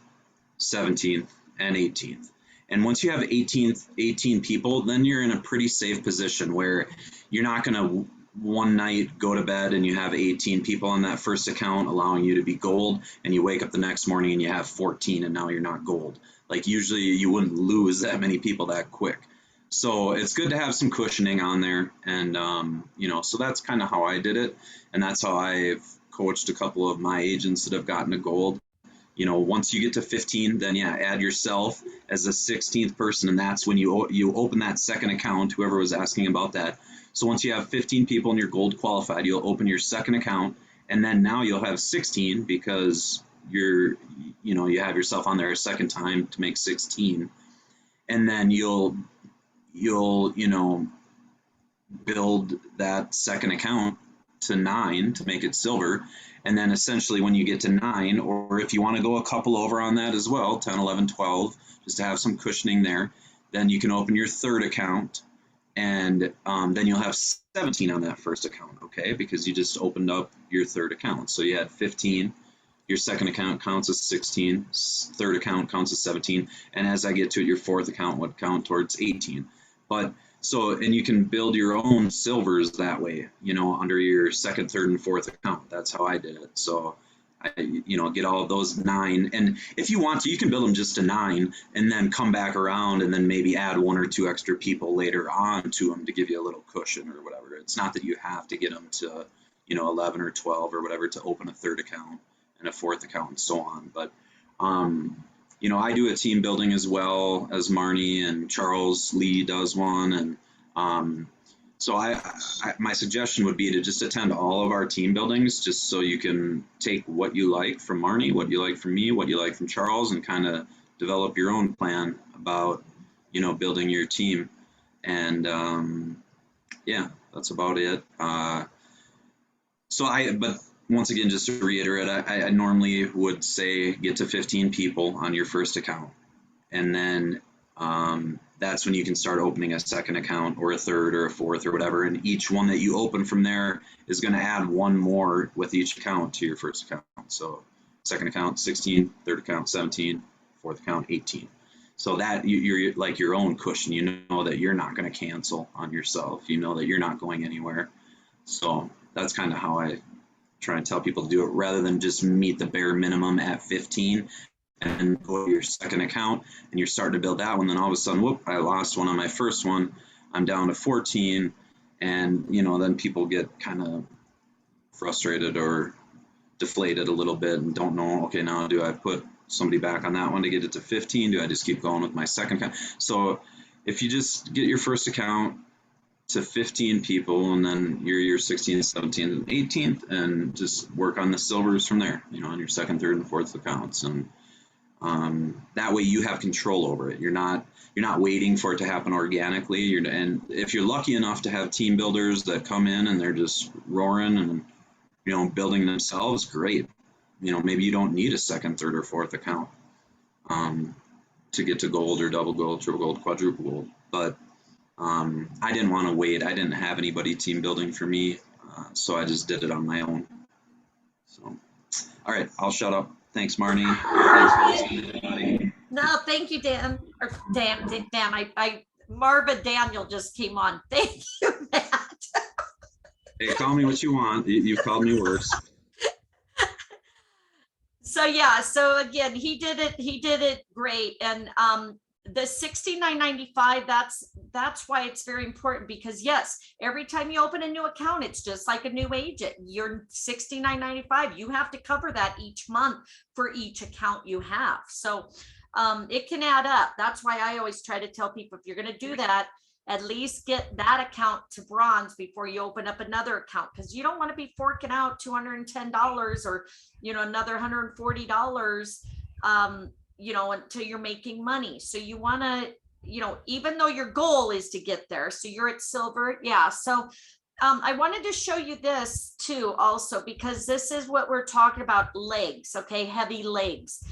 17th, and 18th. And once you have 18 people, then you're in a pretty safe position where you're not going to one night go to bed and you have 18 people on that first account allowing you to be gold, and you wake up the next morning and you have 14 and now you're not gold. Like usually you wouldn't lose that many people that quick. So it's good to have some cushioning on there. And, so that's kind of how I did it. And that's how I've coached a couple of my agents that have gotten to gold. Once you get to 15, then add yourself as a 16th person. And that's when you open that second account, whoever was asking about that. So once you have 15 people and you're gold qualified, you'll open your second account. And then now you'll have 16 because you have yourself on there a second time to make 16. And then you'll build that second account to 9 to make it silver. And then essentially when you get to 9, or if you want to go a couple over on that as well, 10, 11, 12, just to have some cushioning there, then you can open your third account, and then you'll have 17 on that first account, okay? Because you just opened up your third account. So you had 15, your second account counts as 16, third account counts as 17, and as I get to it, your fourth account would count towards 18. But and you can build your own silvers that way, under your second, third, and fourth account. That's how I did it. So I, get all of those 9. And if you want to, you can build them just to 9 and then come back around and then maybe add 1 or 2 extra people later on to them to give you a little cushion or whatever. It's not that you have to get them to, 11 or 12 or whatever to open a third account and a fourth account and so on. But, I do a team building as well as Marnie, and Charles Lee does one, and So my suggestion would be to just attend all of our team buildings, just so you can take what you like from Marnie, what you like from me, what you like from Charles, and kind of develop your own plan about, building your team. And yeah, that's about it. But once again, just to reiterate, I normally would say get to 15 people on your first account. And then that's when you can start opening a second account or a third or a fourth or whatever. And each one that you open from there is going to add one more with each account to your first account. So second account, 16, third account, 17, fourth account, 18. So that you're like your own cushion. You know that you're not going to cancel on yourself. You know that you're not going anywhere. So that's kind of how I try and tell people to do it, rather than just meet the bare minimum at 15 and go to your second account and you're starting to build that one. Then all of a sudden, whoop, I lost one on my first one. I'm down to 14. And, then people get kind of frustrated or deflated a little bit and don't know, okay, now do I put somebody back on that one to get it to 15? Do I just keep going with my second account? So if you just get your first account to 15 people, and then your 16th, 17th, and 18th, and just work on the silvers from there, on your second, third, and fourth accounts. And that way you have control over it. You're not waiting for it to happen organically. And if you're lucky enough to have team builders that come in and they're just roaring and building themselves, great. Maybe you don't need a second, third, or fourth account to get to gold or double gold, triple gold, quadruple gold. But I didn't want to wait. I didn't have anybody team building for me, so I just did it on my own. So, all right, I'll shut up. Thanks, Marnie. Thanks for listening, everybody. No, thank you, Dan. Or Dan. Marva Daniel just came on. Thank you, Matt. Hey, call me what you want. You've called me worse. So yeah, so again, he did it great. And the $69.95, that's why it's very important, because yes, every time you open a new account, it's just like a new agent. You're $69.95. You have to cover that each month for each account you have. So it can add up. That's why I always try to tell people, if you're going to do that, at least get that account to bronze before you open up another account, because you don't want to be forking out $210 or another $140 until you're making money. So you want to, even though your goal is to get there, so you're at silver. Yeah. So I wanted to show you this too, also, because this is what we're talking about, legs. Okay. Heavy legs,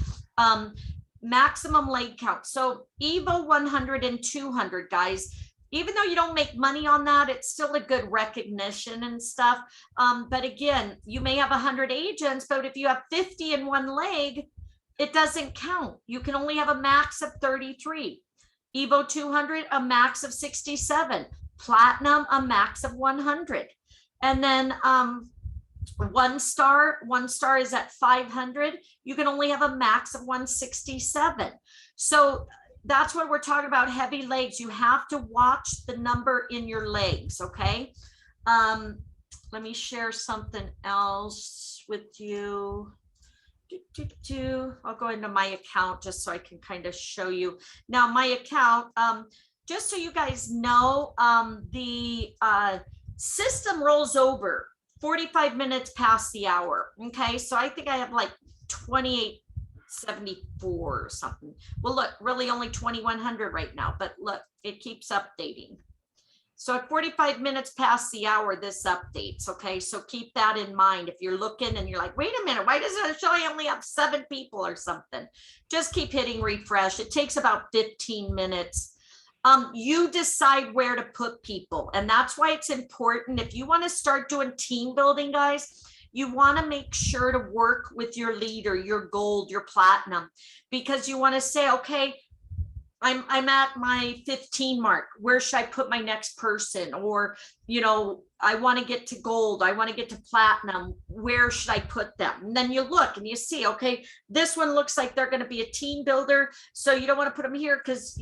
maximum leg count. So Evo 100 and 200, guys, even though you don't make money on that, it's still a good recognition and stuff. But again, you may have 100 agents, but if you have 50 in one leg, it doesn't count. You can only have a max of 33. Evo 200, a max of 67. Platinum, a max of 100. And then one star is at 500. You can only have a max of 167. So that's what we're talking about, heavy legs. You have to watch the number in your legs, okay? Let me share something else with you. I'll go into my account just so I can kind of show you. Now, my account, just so you guys know, the system rolls over 45 minutes past the hour, okay? So I think I have like 2874 or something. Well, look, really only 2100 right now, but look, it keeps updating. So at 45 minutes past the hour, this updates. Okay, so keep that in mind. If you're looking and you're like, wait a minute, why does it show I only have 7 people or something? Just keep hitting refresh. It takes about 15 minutes. You decide where to put people, and that's why it's important. If you want to start doing team building, guys, you want to make sure to work with your leader, your gold, your platinum, because you want to say, okay, I'm at my 15 mark. Where should I put my next person? Or, I want to get to gold. I want to get to platinum. Where should I put them? And then you look and you see, okay, this one looks like they're going to be a team builder. So you don't want to put them here because,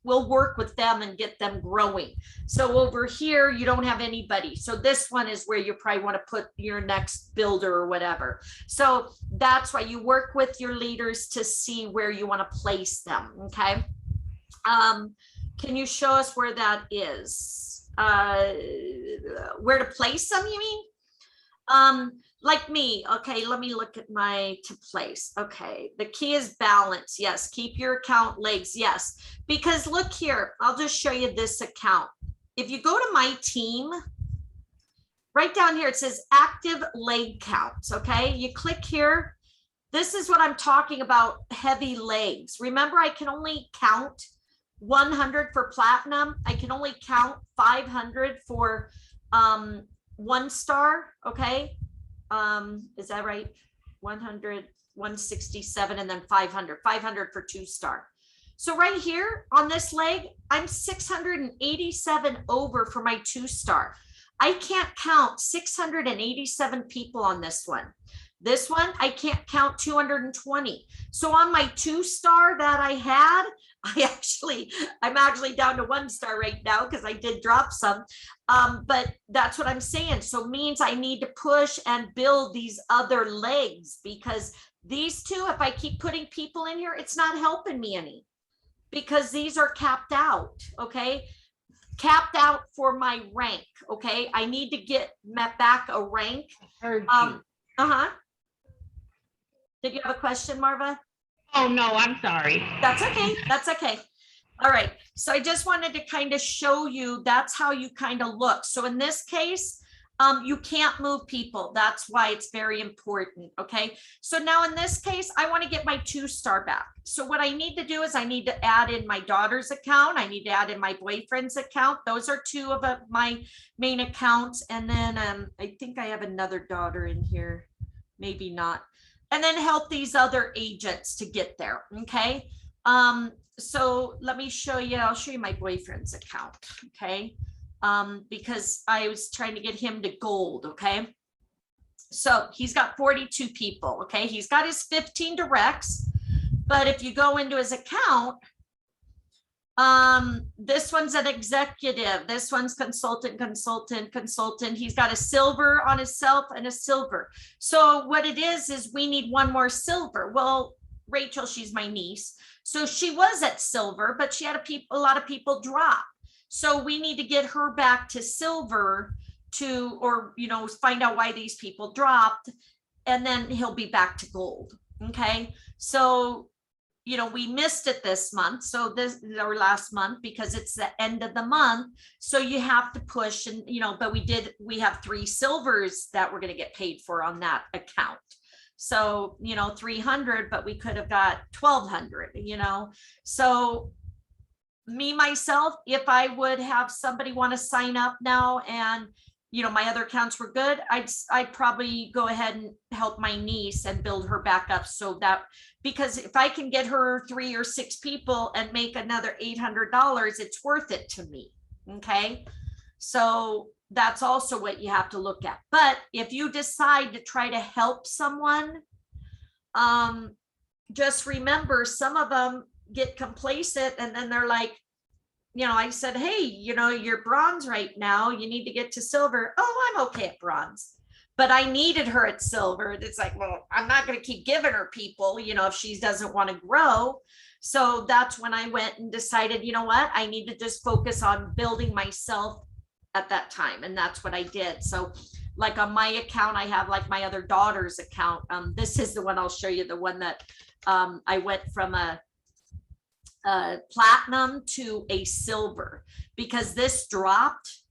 we'll work with them and get them growing. So over here, you don't have anybody. So this one is where you probably want to put your next builder or whatever. So that's why you work with your leaders to see where you want to place them. Okay. Can you show us where that is? Where to place them, you mean? Like me, okay, let me look at my to place. Okay, the key is balance. Yes, keep your account legs. Yes, because look here, I'll just show you this account. If you go to my team, right down here, it says active leg counts. Okay, you click here. This is what I'm talking about, heavy legs. Remember, I can only count 100 for platinum. I can only count 500 for 1 star. Okay. Is that right? 100, 167, and then 500 for 2 star. So right here on this leg, I'm 687 over for my 2 star. I can't count 687 people on this one. This one, I can't count 220. So on my 2 star that I had, I'm actually down to 1 star right now because I did drop some. But that's what I'm saying. So means I need to push and build these other legs, because these two, if I keep putting people in here, it's not helping me any, because these are capped out. Okay. Capped out for my rank. Okay. I need to get back a rank. Uh-huh. Did you have a question, Marva? Oh, no, I'm sorry. That's okay. That's okay. All right. So I just wanted to kind of show you that's how you kind of look. So in this case, you can't move people. That's why it's very important. Okay. So now in this case, I want to get my 2 star back. So what I need to do is I need to add in my daughter's account. I need to add in my boyfriend's account. Those are 2 of my main accounts. And then I think I have another daughter in here. Maybe not. And then help these other agents to get there. Okay. So let me show you, I'll show you my boyfriend's account. Okay. Because I was trying to get him to gold. Okay. So he's got 42 people. Okay. He's got his 15 directs, but if you go into his account, this one's an executive, this one's consultant. He's got a silver on himself and a silver. So what it is we need 1 more silver. Well, Rachel, she's my niece, so she was at silver, but she had a lot of people drop. So we need to get her back to silver or find out why these people dropped, and then he'll be back to gold. Okay. So we missed it this month. So this is our last month because it's the end of the month. So you have to push, and, but we have 3 silvers that we're going to get paid for on that account. So, 300, but we could have got 1,200, So myself, if I would have somebody want to sign up now and, my other accounts were good, I'd probably go ahead and help my niece and build her back up, so that, because if I can get her 3 or 6 people and make another $800, it's worth it to me. Okay. So that's also what you have to look at. But if you decide to try to help someone, just remember, some of them get complacent and then they're like, I said, hey, you're bronze right now. You need to get to silver. Oh, I'm okay at bronze, but I needed her at silver. It's like, well, I'm not going to keep giving her people, if she doesn't want to grow. So that's when I went and decided, what, I need to just focus on building myself at that time. And that's what I did. So like on my account, I have like my other daughter's account. This is the one I'll show you, the one that I went from a platinum to a silver, because this dropped,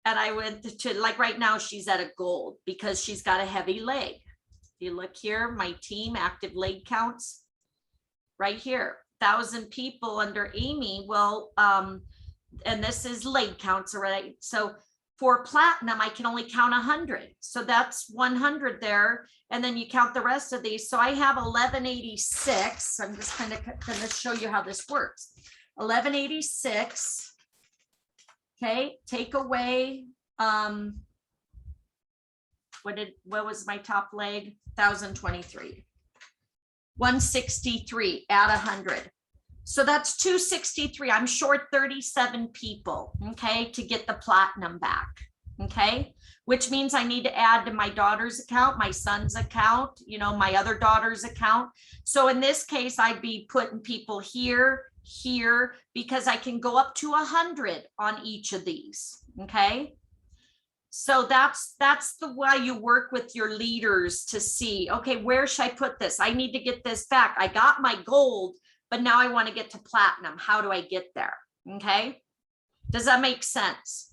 and I went to, like, right now she's at a gold because she's got a heavy leg. If you look here, my team active leg counts right here, 1,000 people under Amy. Well, and this is leg counts, right? So for platinum, I can only count 100. So that's 100 there. And then you count the rest of these. So I have 1186. I'm just kind of going to show you how this works. 1186. Okay. Take away, what was my top leg? 1,023. 163, add 100. So that's 263. I'm short 37 people, okay, to get the platinum back, okay, which means I need to add to my daughter's account, my son's account, my other daughter's account. So in this case, I'd be putting people here here because I can go up to 100 on each of these. Okay. So that's the way you work with your leaders to see, okay, where should I put this? I need to get this back. I got my gold, but now I want to get to platinum. How do I get there? Okay. Does that make sense?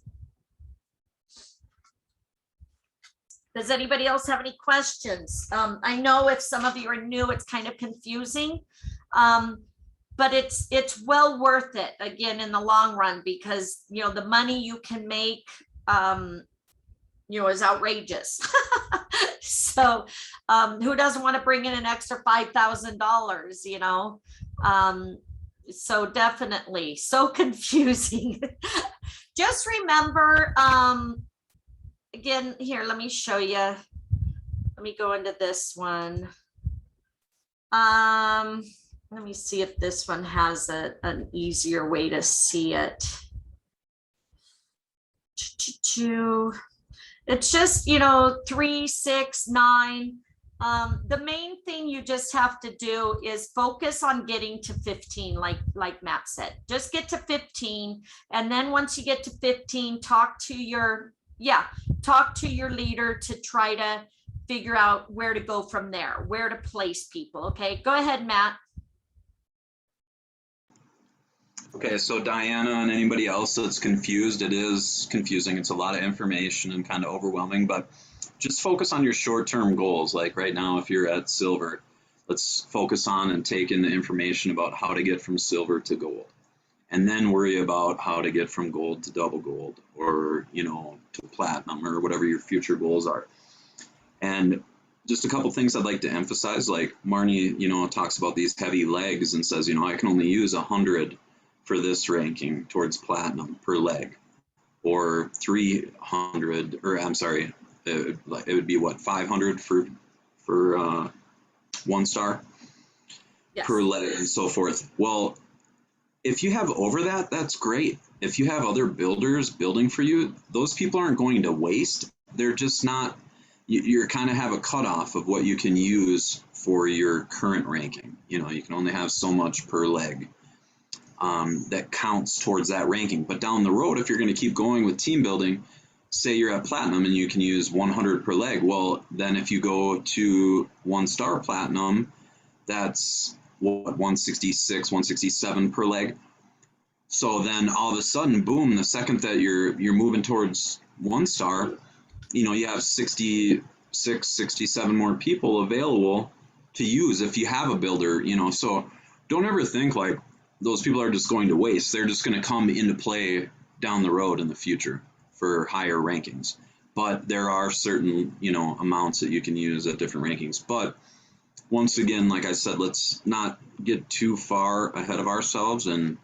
Does anybody else have any questions? I know if some of you are new, it's kind of confusing, but it's well worth it again in the long run, because the money you can make is outrageous. So who doesn't want to bring in an extra $5,000, so definitely so confusing. Just remember, again, here, let me show you. Let me go into this one. Let me see if this one has an easier way to see it. It's just, 3, 6, 9. The main thing you just have to do is focus on getting to 15, like Matt said. Just get to 15, and then once you get to 15, talk to your leader to try to figure out where to go from there, where to place people. Okay, go ahead, Matt. Okay, so Diana and anybody else that's confused, it is confusing. It's a lot of information and kind of overwhelming, but just focus on your short-term goals. Like right now, if you're at silver, let's focus on and take in the information about how to get from silver to gold, and then worry about how to get from gold to double gold, or, to platinum, or whatever your future goals are. And just a couple things I'd like to emphasize, like Marnie, talks about these heavy legs and says, I can only use 100 for this ranking towards platinum per leg, or 300, or I'm sorry, it would be what, 500 for 1 star. Yes. Per leg, and so forth. Well, if you have over that, that's great. If you have other builders building for you, those people aren't going to waste. They're just not, you're kind of have a cutoff of what you can use for your current ranking. You can only have so much per leg. That counts towards that ranking. But down the road, if you're going to keep going with team building, say you're at platinum and you can use 100 per leg. Well, then if you go to 1 star platinum, that's what, 166, 167 per leg. So then all of a sudden, boom, the second that you're moving towards 1 star, you have 66, 67 more people available to use if you have a builder, so don't ever think like those people are just going to waste. They're just going to come into play down the road in the future for higher rankings. But there are certain, amounts that you can use at different rankings. But once again, like I said, let's not get too far ahead of ourselves and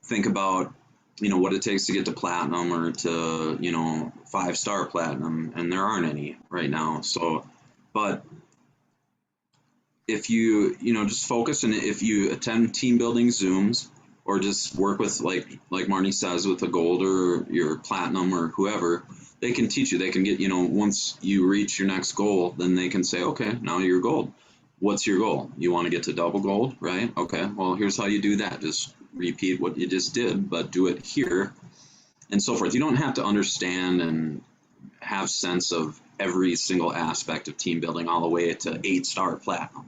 think about, what it takes to get to platinum or to, 5-star platinum. And there aren't any right now. So, but if you, just focus, and if you attend team building Zooms, or just work with, like Marnie says, with a gold or your platinum or whoever, they can teach you. They can get, once you reach your next goal, then they can say, okay, now you're gold. What's your goal? You want to get to double gold, right? Okay, well, here's how you do that. Just repeat what you just did, but do it here, and so forth. You don't have to understand and have sense of every single aspect of team building all the way to 8-star platinum.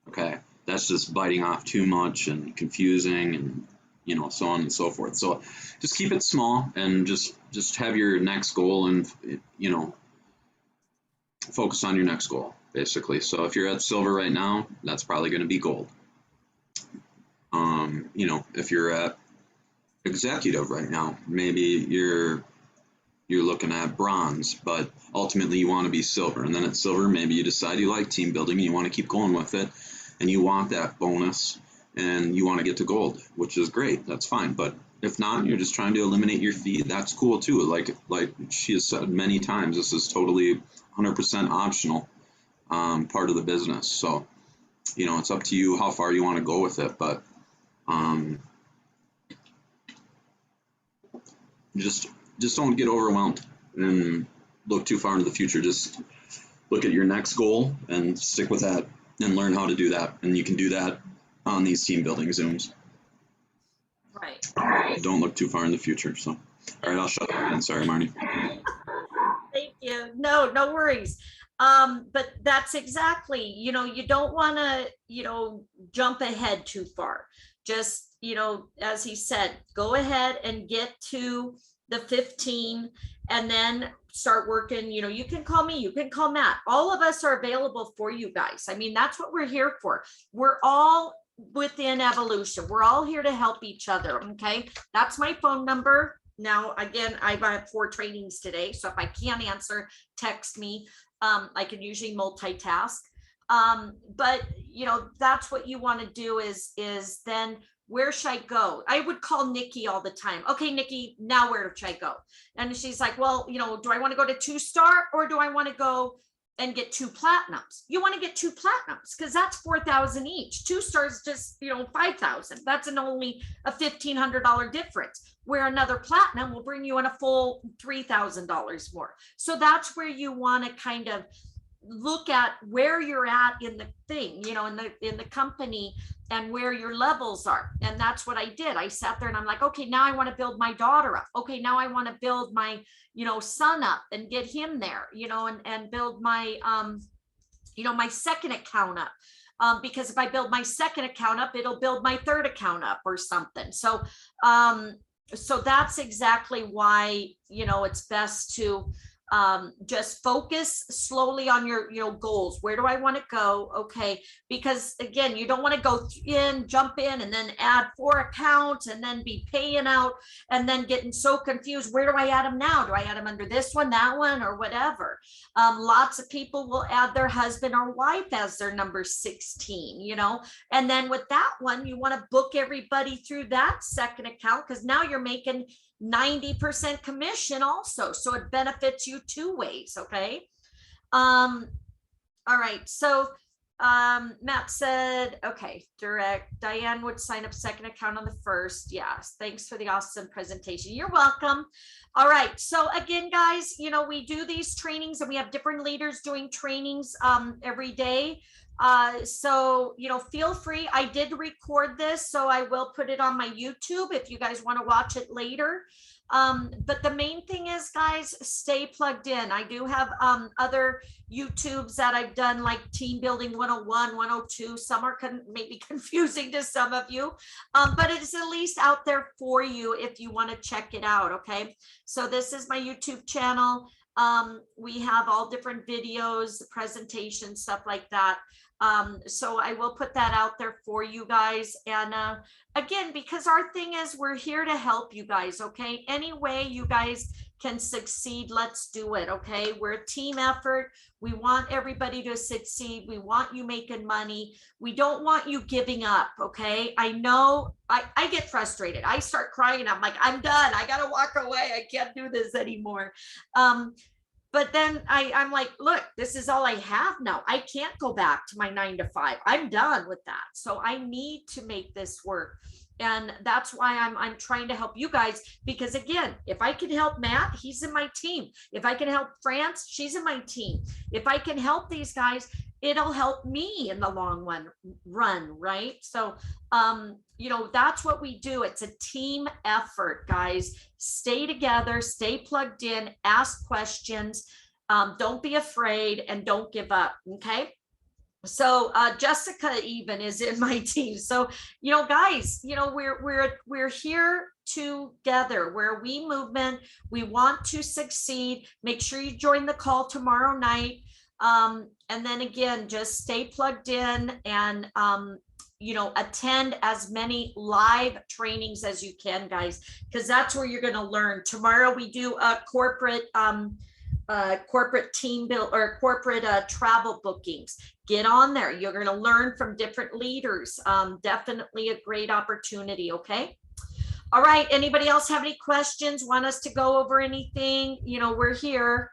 Okay, that's just biting off too much and confusing, and so on and so forth. So just keep it small and just have your next goal, and focus on your next goal, basically. So if you're at silver right now, that's probably going to be gold. If you're at executive right now, maybe you're looking at bronze, but ultimately you want to be silver. And then at silver, maybe you decide you like team building and you want to keep going with it, and you want that bonus, and you want to get to gold, which is great. That's fine. But if not, you're just trying to eliminate your fee, that's cool too. Like she has said many times, this is totally 100% optional, part of the business. So, it's up to you how far you want to go with it. But just don't get overwhelmed and look too far into the future. Just look at your next goal and stick with that and learn how to do that. And you can do that on these team building Zooms. Right. Don't look too far in the future. So, all right, I'll shut up again. Sorry, Marnie. Thank you. No worries. But that's exactly, you don't want to, jump ahead too far. Just, as he said, go ahead and get to the 15 and then start working. You can call me, you can call Matt. All of us are available for you guys. I mean, that's what we're here for. We're all within evolution. We're all here to help each other. Okay. That's my phone number. Now, again, I've had 4 trainings today. So if I can't answer, text me. I can usually multitask. But that's what you want to do is then where should I go? I would call Nikki all the time. Okay, Nikki, now where should I go? And she's like, well, do I want to go to 2-star or do I want to go and get 2 platinums? You want to get 2 platinums because that's 4,000 each. 2 stars just 5,000. That's only a $1,500 difference, where another platinum will bring you in a full $3,000 more. So that's where you want to kind of look at where you're at in the thing, in the company, and where your levels are. And that's what I did. I sat there and I'm like, okay, now I want to build my daughter up. Okay, now I want to build my son up and get him there, and build my my second account up. Because if I build my second account up, it'll build my third account up or something. So that's exactly why it's best to just focus slowly on your goals. Where do I want to go? Okay, because again, you don't want to go jump in and then add 4 accounts and then be paying out and then getting so confused. Where do I add them now? Do I add them under this one, that one, or whatever? Lots of people will add their husband or wife as their number 16, and then with that one, you want to book everybody through that second account, because now you're making 90% commission also. So it benefits you 2 ways. Okay. All right. So Matt said, okay, direct. Diane would sign up second account on the first. Yes. Thanks for the awesome presentation. You're welcome. All right. So again, guys, we do these trainings and we have different leaders doing trainings every day. So, feel free. I did record this, so I will put it on my YouTube if you guys want to watch it later. But the main thing is, guys, stay plugged in. I do have other YouTubes that I've done, like Team Building 101, 102. Some are maybe confusing to some of you, but it's at least out there for you if you want to check it out. Okay, so this is my YouTube channel. We have all different videos, presentations, stuff like that. So I will put that out there for you guys. And again, because our thing is we're here to help you guys. Okay, any way you guys can succeed, let's do it. Okay, we're a team effort. We want everybody to succeed. We want you making money. We don't want you giving up. Okay, I know I get frustrated. I start crying. I'm like, I'm done. I gotta walk away. I can't do this anymore. But then I'm like, look, this is all I have now. I can't go back to my 9 to 5. I'm done with that. So I need to make this work. And that's why I'm trying to help you guys, because again, if I can help Matt, he's in my team. If I can help France, she's in my team. If I can help these guys, it'll help me in the long run, right? So, that's what we do. It's a team effort, guys. Stay together, stay plugged in, ask questions, don't be afraid, and don't give up, okay? So Jessica even is in my team. So, guys, we're here together. We're a we movement. We want to succeed. Make sure you join the call tomorrow night. And then again, just stay plugged in and, attend as many live trainings as you can, guys, because that's where you're going to learn. Tomorrow we do a corporate team build or corporate travel bookings. Get on there. You're going to learn from different leaders. Definitely a great opportunity. Okay. All right. Anybody else have any questions? Want us to go over anything? We're here.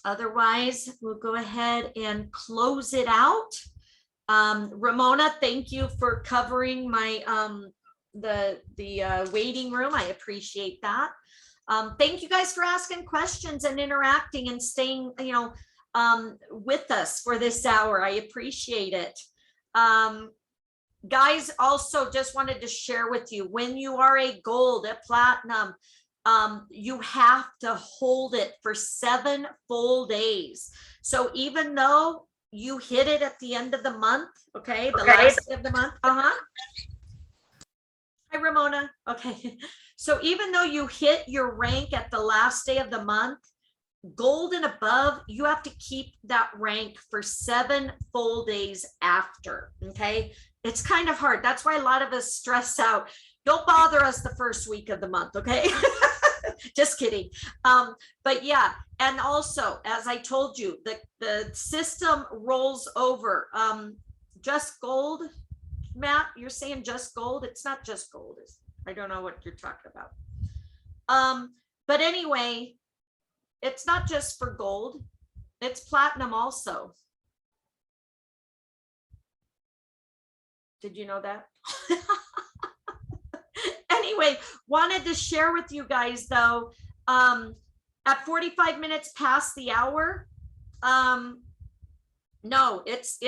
Otherwise, we'll go ahead and close it out. Ramona, thank you for covering my the waiting room. I appreciate that. Thank you guys for asking questions and interacting and staying, with us for this hour. I appreciate it. guys, also just wanted to share with you, when you are a gold, a platinum, you have to hold it for 7 full days. So even though you hit it at the end of the month, okay, the last day of the month, hi Ramona, okay. So even though you hit your rank at the last day of the month, gold and above, you have to keep that rank for 7 full days after, okay? It's kind of hard. That's why a lot of us stress out. Don't bother us the first week of the month, okay? Just kidding. But yeah, and also, as I told you, the system rolls over. Just gold, Matt, you're saying just gold? It's not just gold. I don't know what you're talking about. But anyway, it's not just for gold, it's platinum also. Did you know that? Anyway, wanted to share with you guys though, at 45 minutes past the hour, no, it's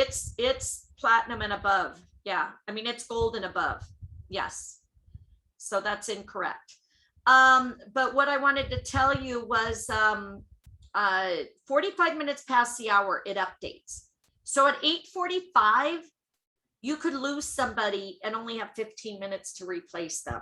platinum and above. Yeah, I mean, it's gold and above. Yes. So that's incorrect. But what I wanted to tell you was 45 minutes past the hour, it updates. So at 8:45, you could lose somebody and only have 15 minutes to replace them.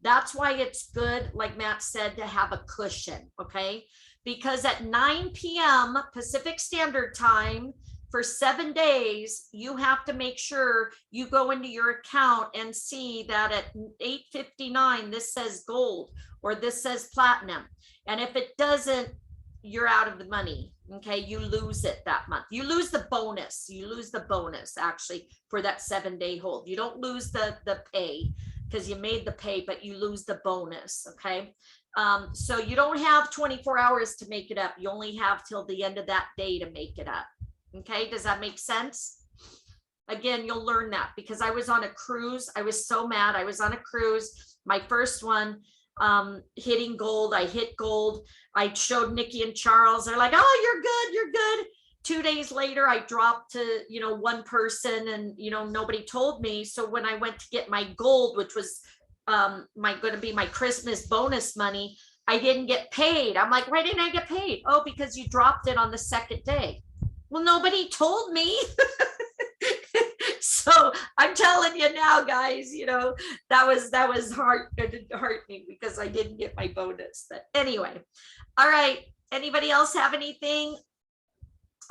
That's why it's good, like Matt said, to have a cushion, okay? Because at 9 p.m. Pacific Standard Time, for 7 days, you have to make sure you go into your account and see that at 8:59, this says gold or this says platinum. And if it doesn't, you're out of the money. Okay, you lose it that month. You lose the bonus. You lose the bonus actually for that 7-day hold. You don't lose the pay because you made the pay, but you lose the bonus. Okay. So you don't have 24 hours to make it up. You only have till the end of that day to make it up. Okay, does that make sense? Again, you'll learn that because I was on a cruise. I was so mad. I was on a cruise, my first one, hitting gold. I hit gold. I showed Nikki and Charles. They're like, oh, you're good. You're good. 2 days later, I dropped to, one person and, nobody told me. So when I went to get my gold, which was going to be my Christmas bonus money, I didn't get paid. I'm like, why didn't I get paid? Oh, because you dropped it on the second day. Well, nobody told me. So I'm telling you now, guys, that was heartening because I didn't get my bonus. But anyway, all right. Anybody else have anything?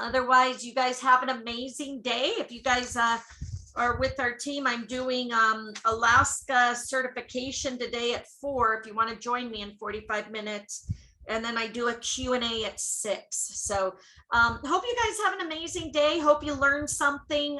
Otherwise, you guys have an amazing day. If you guys are with our team, I'm doing Alaska certification today at 4. If you want to join me in 45 minutes. And then I do a Q&A at 6. So hope you guys have an amazing day. Hope you learned something.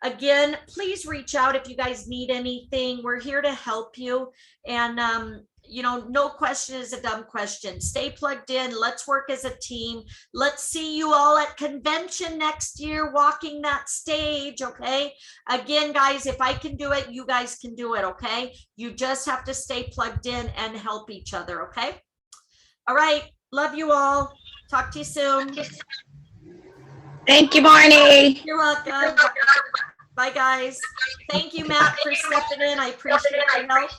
Again, please reach out if you guys need anything. We're here to help you. And, no question is a dumb question. Stay plugged in. Let's work as a team. Let's see you all at convention next year, walking that stage. Okay. Again, guys, if I can do it, you guys can do it. Okay. You just have to stay plugged in and help each other. Okay. All right. Love you all. Talk to you soon. Thank you, Marnie. You're welcome. Bye, guys. Thank you, Matt, for stepping in. I appreciate your help.